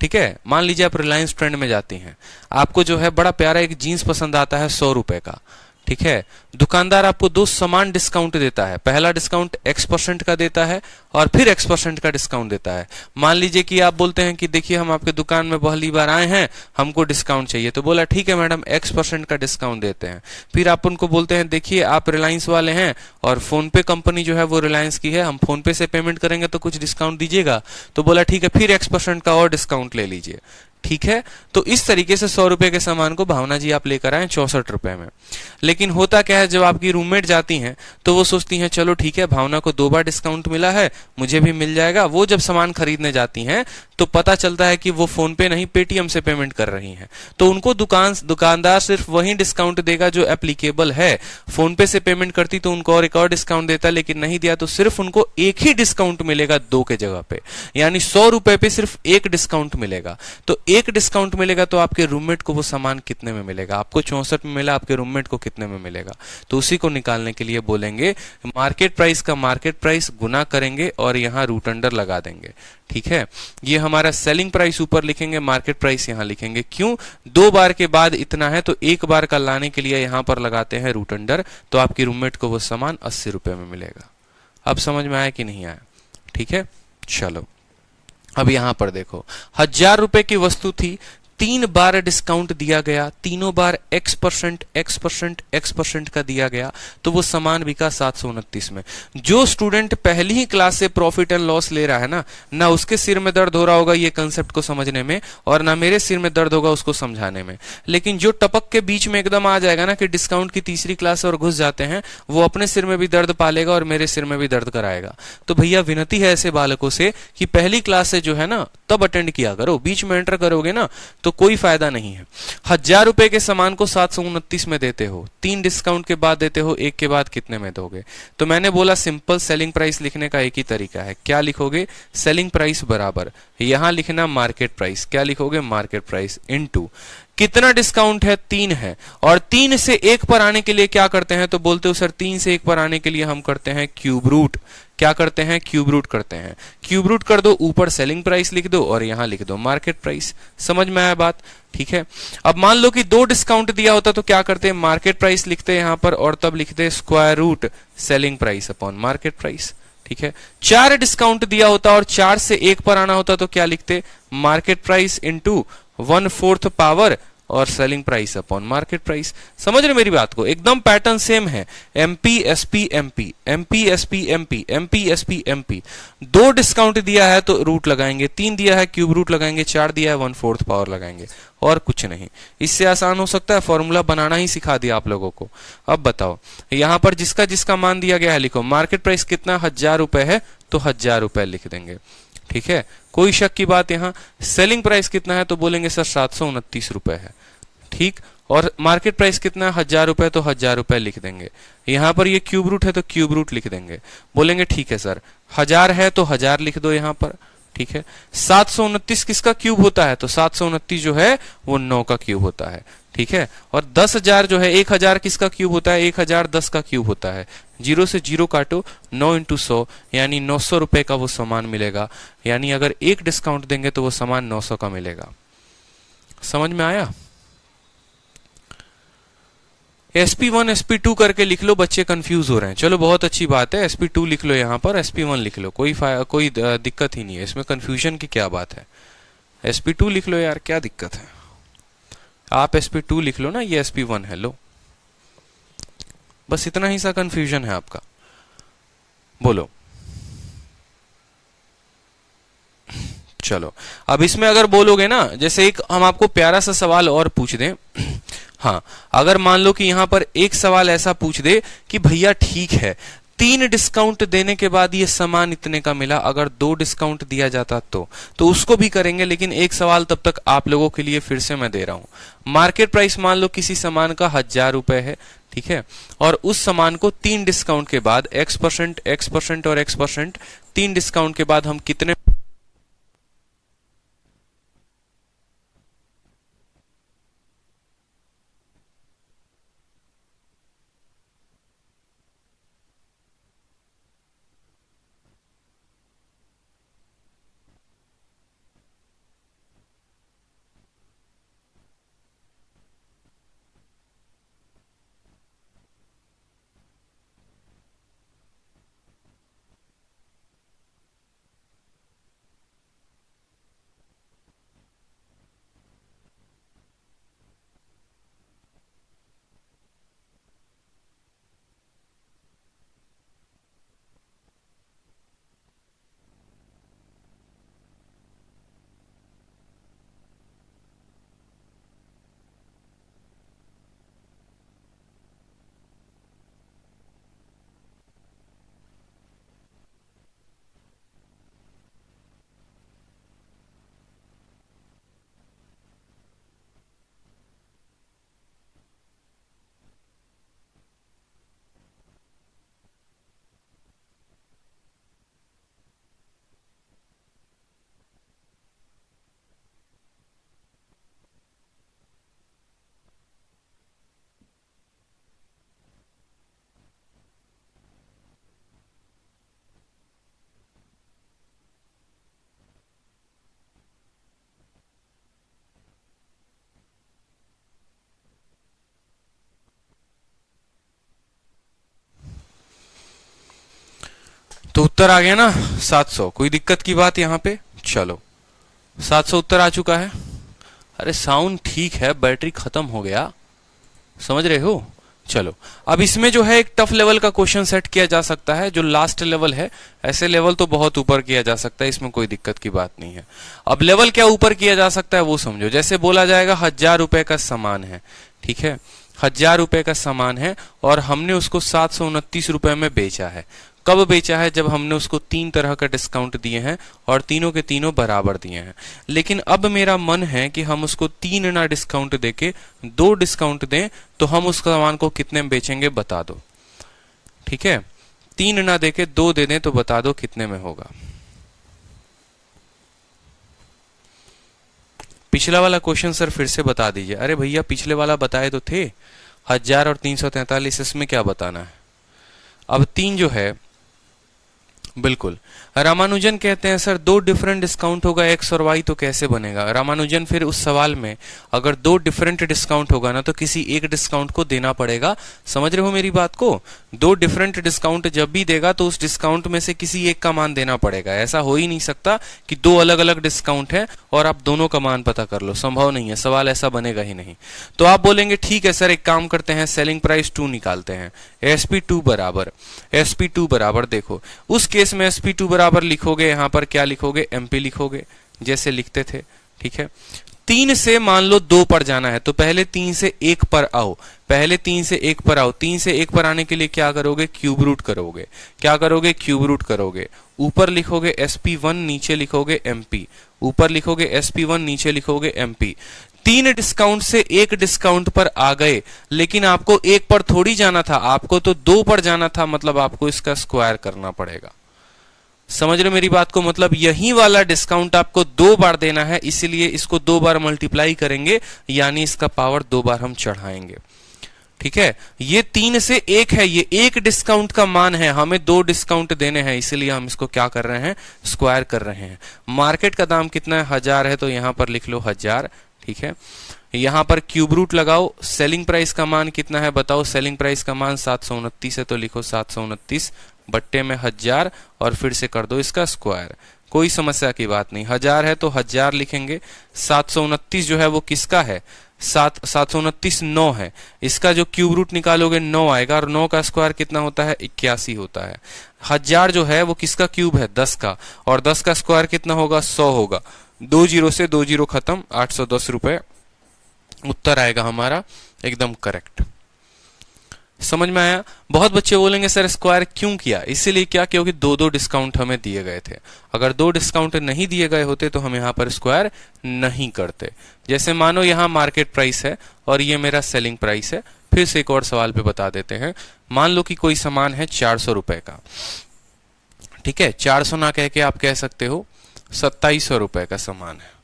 ठीक है, मान लीजिए आप रिलायंस ट्रेंड में जाती हैं, आपको जो है बड़ा प्यारा एक जीन्स पसंद आता है 100 रुपए का, ठीक है, दुकानदार आपको 2 समान डिस्काउंट देता है। पहला डिस्काउंट X% का देता है और फिर X% का डिस्काउंट देता है। मान लीजिए कि आप बोलते हैं कि देखिए हम आपके दुकान में पहली बार आए हैं, हमको डिस्काउंट चाहिए। तो बोला ठीक है मैडम X% का डिस्काउंट देते हैं। फिर आप उनको बोलते हैं देखिए आप रिलायंस वाले हैं और फोन पे कंपनी जो है वो रिलायंस की है, हम फोन पे से पेमेंट करेंगे तो कुछ डिस्काउंट दीजिएगा। तो बोला ठीक है, फिर X% का और डिस्काउंट ले लीजिए। ठीक है, तो इस तरीके से 100 रुपए के सामान को भावना जी आप लेकर आए 64 रुपए में। लेकिन होता क्या है, जब आपकी रूममेट जाती हैं तो वो सोचती हैं चलो ठीक है भावना को 2 बार डिस्काउंट मिला है, मुझे भी मिल जाएगा। वो जब सामान खरीदने जाती हैं तो पता चलता है कि वो फोन पे नहीं पेटीएम से पेमेंट कर रही हैं। तो उनको दुकानदार सिर्फ वही डिस्काउंट देगा जो एप्लीकेबल है। फोन पे से पेमेंट करती तो उनको और एक और डिस्काउंट देता, लेकिन नहीं दिया तो सिर्फ उनको एक ही डिस्काउंट मिलेगा 2 के जगह पे, यानी 100 रुपए पे सिर्फ 1 डिस्काउंट मिलेगा। तो 1 डिस्काउंट मिलेगा तो आपके रूममेट को वो सामान कितने में मिलेगा? आपको 64 में मिला, आपके रूममेट को कितने में मिलेगा? तो उसी को निकालने के लिए बोलेंगे मार्केट प्राइस का मार्केट प्राइस गुना करेंगे और यहां रूट अंडर लगा देंगे। ठीक है, ये हमारा सेलिंग प्राइस ऊपर लिखेंगे, मार्केट प्राइस यहां लिखेंगे। क्यों? 2 बार के बाद इतना है तो 1 बार का लाने के लिए यहां पर लगाते हैं रूट अंडर, तो आपकी रूममेट को वो सामान 80 रुपए में मिलेगा। अब समझ में आया कि नहीं आया? ठीक है, चलो अब यहां पर देखो 1000 रुपए की वस्तु थी, 3 बार डिस्काउंट दिया गया, तीनों बार X% का दिया गया, तो वो सामान बिका 729 में। जो स्टूडेंट पहली ही क्लास से प्रॉफिट एंड लॉस ले रहा है ना उसके सिर में दर्द हो रहा होगा ये कंसेप्ट को समझने में, और ना मेरे सिर में दर्द होगा उसको समझाने में। लेकिन जो टपक के बीच में एकदम आ जाएगा ना कि डिस्काउंट की तीसरी क्लास और घुस जाते हैं, वो अपने सिर में भी दर्द पालेगा और मेरे सिर में भी दर्द कराएगा। तो भैया विनती है ऐसे बालकों से कि पहली क्लास से जो है ना तब अटेंड किया करो, बीच में एंटर करोगे ना तो कोई फायदा नहीं है। 1000 रुपए के सामान को 729 में देते हो, 3 डिस्काउंट के बाद देते हो, 1 के बाद कितने में दोगे? तो मैंने बोला सिंपल सेलिंग प्राइस लिखने का एक ही तरीका है। क्या लिखोगे? सेलिंग प्राइस बराबर यहां लिखना मार्केट प्राइस। क्या लिखोगे? मार्केट प्राइस इनटू कितना डिस्काउंट है? 3 है। और 3 से 1 पर आने के लिए क्या करते हैं? तो बोलते हो सर 3 से 1 पर आने के लिए हम करते हैं क्यूब रूट। क्या करते हैं? क्यूब रूट करते हैं। क्यूब रूट कर दो, ऊपर सेलिंग प्राइस लिख दो और यहां लिख दो मार्केट प्राइस। समझ में आया बात? ठीक है। अब मान लो कि 2 डिस्काउंट दिया होता तो क्या करते हैं? मार्केट प्राइस लिखते हैं यहां पर और तब लिखते square root selling price upon market price. ठीक है। 4 डिस्काउंट दिया होता और 4 से 1 पर आना होता तो क्या लिखते? मार्केट प्राइस इंटू 1/4 पावर और selling price upon market price. समझ रहे मेरी बात को? एकदम पैटर्न सेम है। MP SP MP, MP SP MP, MP SP MP. 2 discount दिया है तो रूट लगाएंगे, 3 दिया है क्यूब रूट लगाएंगे, 4 दिया है 1/4 पावर लगाएंगे, और कुछ नहीं। इससे आसान हो सकता है? फॉर्मूला बनाना ही सिखा दिया आप लोगों को। अब बताओ, यहां पर जिसका जिसका मान दिया गया है लिखो। मार्केट प्राइस कितना? 1000 रुपए है तो 1000 रुपए लिख देंगे। ठीक है, कोई शक की बात? यहां सेलिंग प्राइस कितना है तो बोलेंगे सर 729 रुपए है। ठीक, और मार्केट प्राइस कितना है? 1000 रुपए, तो 1000 रुपए लिख देंगे। यहां पर ये क्यूब रूट है तो क्यूब रूट लिख देंगे। बोलेंगे ठीक है सर, 1000 है तो 1000 लिख दो यहां पर। ठीक है, 729 किसका क्यूब होता है? तो 729 जो है वो 9 का क्यूब होता है। ठीक है, और 10,000 जो है 1000 किसका क्यूब होता है? 1000 10 का क्यूब होता है। 0 से 0 काटो, 9 इंटू 100 यानी 900 रुपए का वो सामान मिलेगा। यानी अगर 1 डिस्काउंट देंगे तो वो सामान 900 का मिलेगा। समझ में आया? SP1 SP2 करके लिख लो, बच्चे कंफ्यूज हो रहे हैं। चलो बहुत अच्छी बात है, SP2 लिख लो यहां पर, SP1 लिख लो, कोई दिक्कत ही नहीं है इसमें। कंफ्यूजन की क्या बात है? SP2 लिख लो यार, क्या दिक्कत है? आप SP2 लिख लो ना, ये SP1 है। लो, बस इतना ही सा कंफ्यूजन है आपका। बोलो। चलो, अब इसमें अगर बोलोगे ना, जैसे एक हम आपको प्यारा सा सवाल और पूछ दें। हाँ, अगर मान लो कि यहां पर एक सवाल ऐसा पूछ दे कि भैया ठीक है 3 डिस्काउंट देने के बाद ये सामान इतने का मिला, अगर 2 डिस्काउंट दिया जाता तो उसको भी करेंगे। लेकिन एक सवाल तब तक आप लोगों के लिए फिर से मैं दे रहा हूं। मार्केट प्राइस मान लो किसी सामान का 1000 रुपए है। ठीक है, और उस सामान को 3 डिस्काउंट के बाद X% X% और X% 3 डिस्काउंट के बाद हम कितने तो उत्तर आ गया ना 700। कोई दिक्कत की बात यहां पे? चलो, 700 उत्तर आ चुका है। अरे साउंड ठीक है, बैटरी खत्म हो गया, समझ रहे हो? चलो, अब इसमें जो है एक टफ लेवल का क्वेश्चन सेट किया जा सकता है, जो लास्ट लेवल है। ऐसे लेवल तो बहुत ऊपर किया जा सकता है, इसमें कोई दिक्कत की बात नहीं है। अब लेवल क्या ऊपर किया जा सकता है वो समझो। जैसे बोला जाएगा 1000 रुपए का सामान है। ठीक है, 1000 रुपए का सामान है और हमने उसको 729 रुपए में बेचा है। कब बेचा है? जब हमने उसको 3 तरह का डिस्काउंट दिए हैं और तीनों के तीनों बराबर दिए हैं। लेकिन अब मेरा मन है कि हम उसको 3 ना डिस्काउंट देके 2 डिस्काउंट दें, तो हम उस सामान को कितने में बेचेंगे बता दो। ठीक है, 3 ना देके 2 दे दें तो बता दो कितने में होगा। पिछला वाला क्वेश्चन सर फिर से बता दीजिए। अरे भैया पिछले वाला बताए तो थे 1000 और 343, इसमें क्या बताना है। अब 3 जो है, बिल्कुल रामानुजन कहते हैं सर 2 डिफरेंट डिस्काउंट होगा एक्स और वाई तो कैसे बनेगा। रामानुजन फिर उस सवाल में अगर 2 डिफरेंट डिस्काउंट होगा ना तो किसी एक डिस्काउंट को देना पड़ेगा। समझ रहे हो मेरी बात को। 2 डिफरेंट डिस्काउंट जब भी देगा तो उस डिस्काउंट में से किसी एक का मान देना पड़ेगा। ऐसा हो ही नहीं सकता कि 2 अलग अलग डिस्काउंट है और आप दोनों का मान पता कर लो, संभव नहीं है, सवाल ऐसा बनेगा ही नहीं। तो आप बोलेंगे ठीक है सर एक काम करते हैं, सेलिंग प्राइस 2 निकालते हैं। SP2 बराबर देखो उस केस में SP2 बराबर लिखोगे, यहां पर क्या लिखोगे, MP लिखोगे जैसे लिखते थे। ठीक है, 3 से मान लो 2 पर जाना है तो पहले 3 से 1 पर आओ, पहले 3 से 1 पर आओ। 3 से 1 पर आने के लिए क्या करोगे, क्यूब रूट करोगे। क्या करोगे, क्यूब रूट करोगे। ऊपर लिखोगे SP1, नीचे लिखोगे MP। ऊपर लिखोगे SP1, नीचे लिखोगे MP। 3 डिस्काउंट से 1 डिस्काउंट पर आ गए, लेकिन आपको 1 पर थोड़ी जाना था, आपको तो 2 पर जाना था, मतलब आपको इसका स्क्वायर करना पड़ेगा। समझ रहे मेरी बात को। मतलब यही वाला डिस्काउंट आपको 2 बार देना है, इसीलिए इसको 2 बार मल्टीप्लाई करेंगे, यानी इसका पावर 2 बार हम चढ़ाएंगे। ठीक है, ये 3 से 1 है, ये 1 डिस्काउंट का मान है, हमें 2 डिस्काउंट देने हैं, इसीलिए हम इसको क्या कर रहे हैं, स्क्वायर कर रहे हैं। मार्केट का दाम कितना है, 1000 है, तो यहां पर लिख लो 1000। ठीक है, यहां पर क्यूब रूट लगाओ। सेलिंग प्राइस का मान कितना है बताओ, सेलिंग प्राइस का मान 729 है, तो लिखो 729 बट्टे में 1000 और फिर से कर दो इसका स्क्वायर। कोई समस्या की बात नहीं, 1000 है तो 1000 लिखेंगे। 729 जो है वो किसका है, 729 9 है, इसका जो क्यूब रूट निकालोगे 9 आएगा, और 9 का स्क्वायर कितना होता है, 81 होता है। 1000 जो है वो किसका क्यूब है, 10 का, और 10 का स्क्वायर कितना होगा, 100 होगा। 2 जीरो से 2 जीरो खत्म, 810 रुपए उत्तर आएगा हमारा, एकदम करेक्ट। समझ में आया। बहुत बच्चे बोलेंगे सर स्क्वायर क्यों किया, इसीलिए क्या, क्योंकि 2 डिस्काउंट हमें दिए गए थे। अगर 2 डिस्काउंट नहीं दिए गए होते तो हम यहाँ पर स्क्वायर नहीं करते। जैसे मानो यहाँ मार्केट प्राइस है और ये मेरा सेलिंग प्राइस है। फिर से एक और सवाल पे बता देते हैं। मान लो कि कोई सामान है 400 रुपए का। ठीक है, 400 ना कह के आप कह सकते हो 2700 रुपए का सामान है।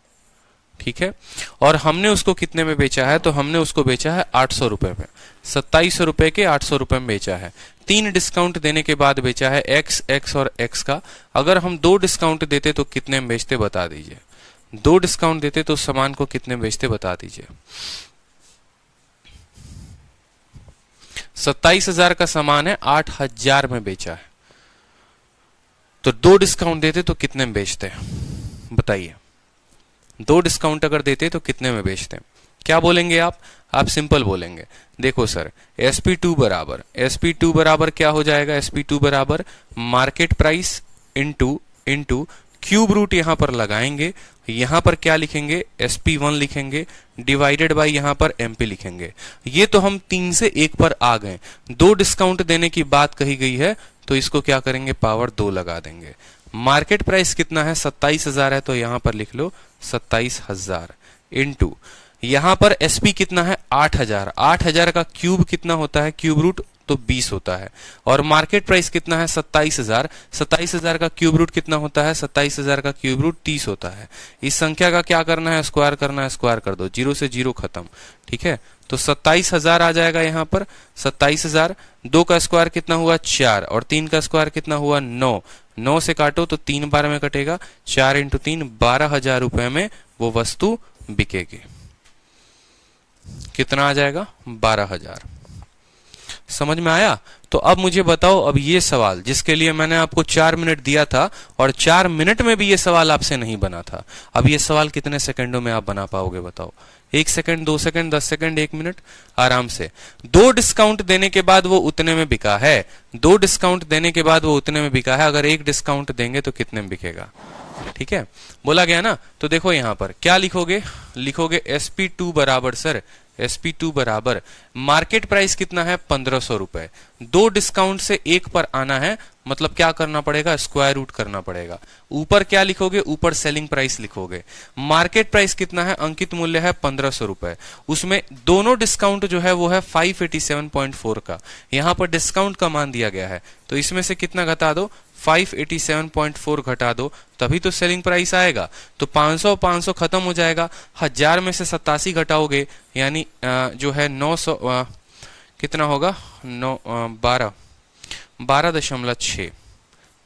ठीक है, और हमने उसको कितने में बेचा है, तो हमने उसको बेचा है 800 रुपए में। 2700 रुपए के 800 रुपए में बेचा है। 3 डिस्काउंट देने के बाद बेचा है x और x का। अगर हम 2 डिस्काउंट देते तो कितने में बेचते बता दीजिए। 2 डिस्काउंट देते तो सामान को कितने में बेचते बता दीजिए। 27,000 का सामान है, 8,000 में बेचा है, तो 2 डिस्काउंट देते तो कितने में बेचते हैं बताइए। 2 डिस्काउंट अगर देते तो कितने में बेचते हैं। क्या बोलेंगे आप सिंपल बोलेंगे। देखो सर SP2 बराबर क्या हो जाएगा, SP2 बराबर market price into cube root यहां पर लगाएंगे। यहां पर क्या लिखेंगे, SP1 लिखेंगे, डिवाइडेड बाय यहां पर MP लिखेंगे। ये तो हम 3 से 1 पर आ गए। 2 डिस्काउंट देने की बात कही गई है तो इसको क्या करेंगे, पावर 2 लगा देंगे। मार्केट प्राइस कितना है, 27,000 है, तो यहां पर लिख लो 27,000 इंटू यहां पर SP कितना है, 8,000। 8,000 का क्यूब कितना होता है, क्यूब रूट तो 20 होता है, और मार्केट प्राइस कितना है 27,000। 27,000 का क्यूब रूट कितना होता है, 27,000 का क्यूब रूट 30 होता है। इस संख्या का क्या करना है, स्क्वायर करना है, स्क्वायर कर दो, 0 से 0 खत्म। ठीक है, तो 27,000 आ जाएगा यहाँ पर। 27,000, 2 का स्क्वायर कितना हुआ 4, और 3 का स्क्वायर कितना हुआ 9। 9 से काटो तो 3 बार में कटेगा, 4 इंटू 3 12,000 रुपए में वो वस्तु बिकेगी। कितना आ जाएगा, 12,000। समझ में आया। तो अब मुझे बताओ, अब ये सवाल जिसके लिए मैंने आपको 4 मिनट दिया था और 4 मिनट में भी ये सवाल आपसे नहीं बना था, अब ये सवाल कितने सेकंडों में आप बना पाओगे बताओ। 1 सेकंड, 2 सेकंड, 10 सेकंड, 1 मिनट, आराम से। 2 डिस्काउंट देने के बाद वो उतने में बिका है। 2 डिस्काउंट देने के बाद वो उतने में बिका है। अगर 1 डिस्काउंट देंगे तो कितने में बिकेगा। ठीक है, बोला गया ना। तो देखो यहां पर क्या लिखोगे, लिखोगे SP2 बराबर सर, SP2 बराबर मार्केट प्राइस कितना है 1500 रुपए। दो डिस्काउंट से एक पर आना है, मतलब क्या करना पड़ेगा, स्क्वायर रूट करना पड़ेगा। ऊपर क्या लिखोगे, ऊपर सेलिंग प्राइस लिखोगे। मार्केट प्राइस कितना है, अंकित मूल्य है 1500 रुपए, उसमें दोनों डिस्काउंट जो है वो है 587.4 का, यहां पर डिस्काउंट का मान दिया गया है, तो इसमें से कितना घटा दो, 587.4 घटा दो, तभी तो सेलिंग प्राइस आएगा। तो 500 खत्म हो जाएगा, 1000 में से 87 घटाओगे यानी जो है 900 कितना होगा, 12.6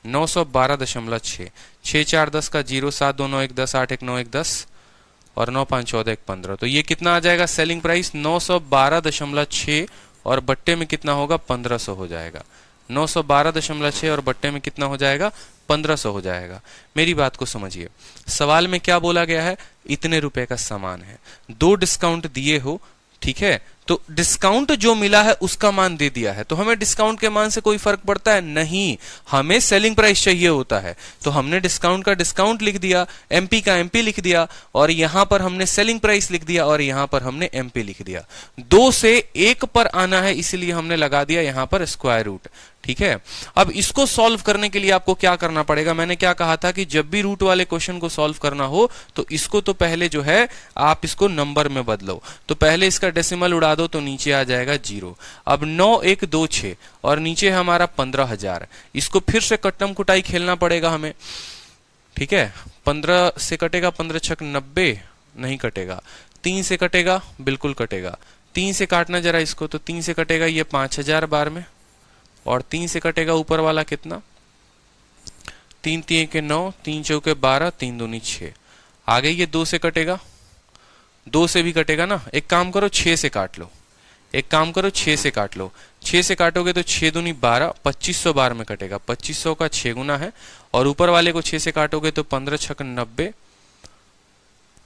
912.6 6 4 10 का 0 7 2 9 1 10 8 1 9 1 10 और 9 5 14 1 15, तो ये कितना आ जाएगा सेलिंग प्राइस 912.6 और बट्टे में कितना होगा 1500 हो जाएगा। 912.6 और बट्टे में कितना हो जाएगा 1500 हो जाएगा। मेरी बात को समझिए, सवाल में क्या बोला गया है, इतने रुपए का सामान है, दो डिस्काउंट दिए हो, ठीक है, तो डिस्काउंट जो मिला है उसका मान दे दिया है, तो हमें डिस्काउंट के मान से कोई फर्क पड़ता है नहीं, हमें सेलिंग प्राइस चाहिए होता है, तो हमने डिस्काउंट का डिस्काउंट लिख दिया, एमपी का एमपी लिख दिया, और यहां पर हमने सेलिंग प्राइस लिख दिया और यहां पर हमने एमपी लिख दिया। 2 से 1 पर आना है, इसलिए हमने लगा दिया यहां पर स्क्वायर रूट, ठीक है। अब इसको सॉल्व करने के लिए आपको क्या करना पड़ेगा, मैंने क्या कहा था कि जब भी रूट वाले क्वेश्चन को सॉल्व करना हो तो इसको तो पहले जो है आप इसको नंबर में बदलो, तो पहले इसका डेसिमल उड़ा दो तो नीचे आ जाएगा 0। अब 9126 और नीचे हमारा 15000, इसको फिर से कट्टम कुटाई खेलना पड़ेगा हमें, ठीक है। 15 से कटेगा, 15 छक 90 नहीं कटेगा, 3 से कटेगा, बिल्कुल कटेगा, 3 से काटना जरा इसको, तो 3 से कटेगा ये 5000 बार में, और 3 से कटेगा ऊपर वाला कितना, 3 3 के 9, 3 चौके 12, 3 दूनी 6, आगे ये 2 से कटेगा, 2 से भी कटेगा ना, एक काम करो 6 से काट लो, एक काम करो 6 से काट लो, 6 से काटोगे तो 6 दूनी 12, 2500 बार में कटेगा, 2500 का 6 गुना है, और ऊपर वाले को 6 से काटोगे तो 15 छक 90,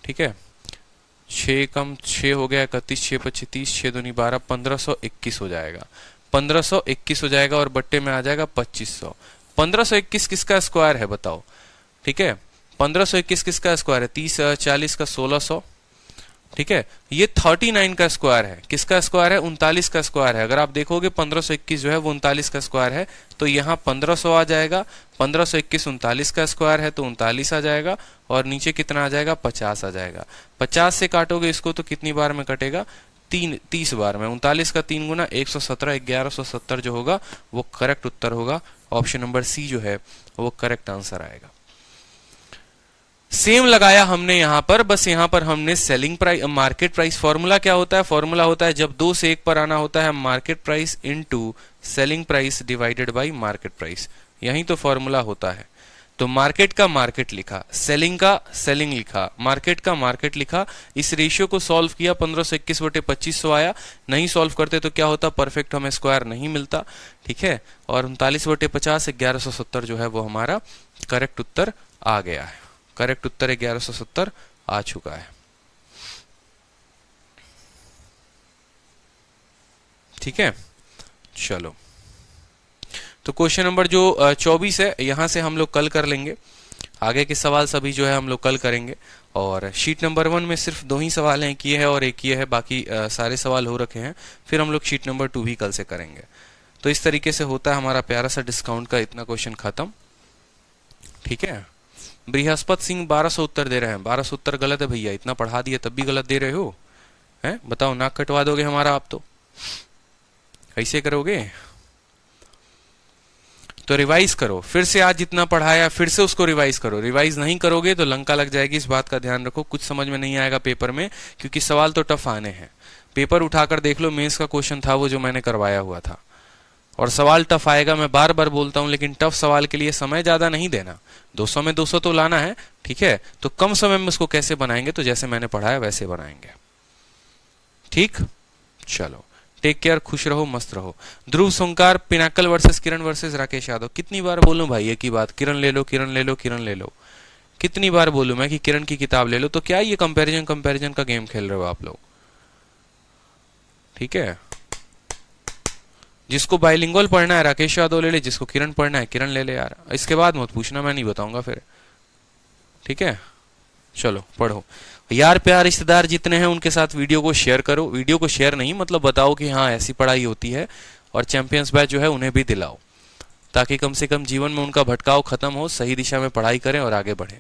ठीक है, 6 कम 6 हो गया 31, 6 25 30, 6 दूनी 12, 1521 हो जाएगा, 1521 हो जाएगा, और बट्टे में आ जाएगा 2500। 1521 किसका स्क्वायर है बताओ, ठीक है, 1521 किसका स्क्वायर है, 30 40 का 1600, ठीक है, ये 39 का स्क्वायर है, किसका स्क्वायर है, 39 का स्क्वायर है। अगर आप देखोगे 1521 जो है वो 39 का स्क्वायर है, तो यहाँ 1500 आ जाएगा, 1521 39 का स्क्वायर है तो 39 आ जाएगा, और नीचे कितना आ जाएगा 50 आ जाएगा। 50 से काटोगे इसको तो कितनी बार में कटेगा, 30 बार में, 39 का 3 गुना 117, 1170 जो होगा वो करेक्ट उत्तर होगा, ऑप्शन नंबर सी जो है वो करेक्ट आंसर आएगा। सेम लगाया हमने यहां पर, बस यहां पर हमने selling price, market price, formula क्या होता है, फॉर्मूला होता है जब 2 से 1 पर आना होता है market price into selling price divided by market price, यही तो फॉर्मूला होता है। तो मार्केट का मार्केट लिखा, सेलिंग का सेलिंग लिखा, मार्केट का मार्केट लिखा, इस रेशियो को सॉल्व किया, 1521 बटे 2500 आया, नहीं सॉल्व करते तो क्या होता, परफेक्ट हमें स्क्वायर नहीं मिलता, ठीक है, और 39 बटे 50 1170 जो है वो हमारा करेक्ट उत्तर आ गया है, करेक्ट उत्तर 1170 आ चुका है, ठीक है। चलो, तो क्वेश्चन नंबर जो 24 है यहां से हम लोग कल कर लेंगे, आगे के सवाल सभी जो है हम लोग कल करेंगे, और शीट नंबर 1 में सिर्फ 2 ही सवाल हैं, एक ये है और एक ये है, बाकी सारे सवाल हो रखे हैं, फिर हम लोग शीट नंबर 2 भी कल से करेंगे। तो इस तरीके से होता है हमारा प्यारा सा डिस्काउंट का इतना क्वेश्चन खत्म, ठीक है। बृहस्पति सिंह 1200 उत्तर दे रहे हैं, 1200 उत्तर गलत है भैया, इतना पढ़ा दिया तब भी गलत दे रहे हो, हैं बताओ, नाक कटवा दोगे हमारा आप, तो ऐसे करोगे, तो रिवाइज करो, फिर से आज जितना पढ़ाया फिर से उसको रिवाइज करो, रिवाइज नहीं करोगे तो लंका लग जाएगी, इस बात का ध्यान रखो, कुछ समझ में नहीं आएगा पेपर में, क्योंकि सवाल तो टफ आने हैं। पेपर उठाकर देख लो, मेंस का क्वेश्चन था वो जो मैंने करवाया हुआ था, और सवाल टफ आएगा, मैं बार बार बोलता हूं, लेकिन टफ सवाल के लिए समय ज्यादा नहीं देना, 200 में 200 तो लाना है, ठीक है, तो कम समय में उसको कैसे बनाएंगे, तो जैसे मैंने पढ़ाया वैसे बनाएंगे, ठीक। चलो, टेक केयर, खुश रहो, मस्त रहो। ध्रुव सोंकार, पिनाकल वर्सेस किरण वर्सेस राकेश यादव, कितनी बार बोलूं भाई एक ही बात, किरण ले लो, किरण ले लो, किरण ले लो, कितनी बार बोलूं मैं कि किरण की किताब ले लो, तो क्या ये कंपैरिजन का गेम खेल रहे हो आप लोग, ठीक है। जिसको बाइलिंगुअल पढ़ना है राकेश यादव ले ले, जिसको किरण पढ़ना है किरण ले ले यार, इसके बाद मत पूछना, मैं नहीं बताऊंगा फिर, ठीक है। चलो पढ़ो यार, प्यार रिश्तेदार जितने हैं उनके साथ वीडियो को शेयर करो, वीडियो को शेयर नहीं मतलब बताओ कि हाँ ऐसी पढ़ाई होती है, और चैंपियंस बैच जो है उन्हें भी दिलाओ, ताकि कम से कम जीवन में उनका भटकाव खत्म हो, सही दिशा में पढ़ाई करें और आगे बढ़ें।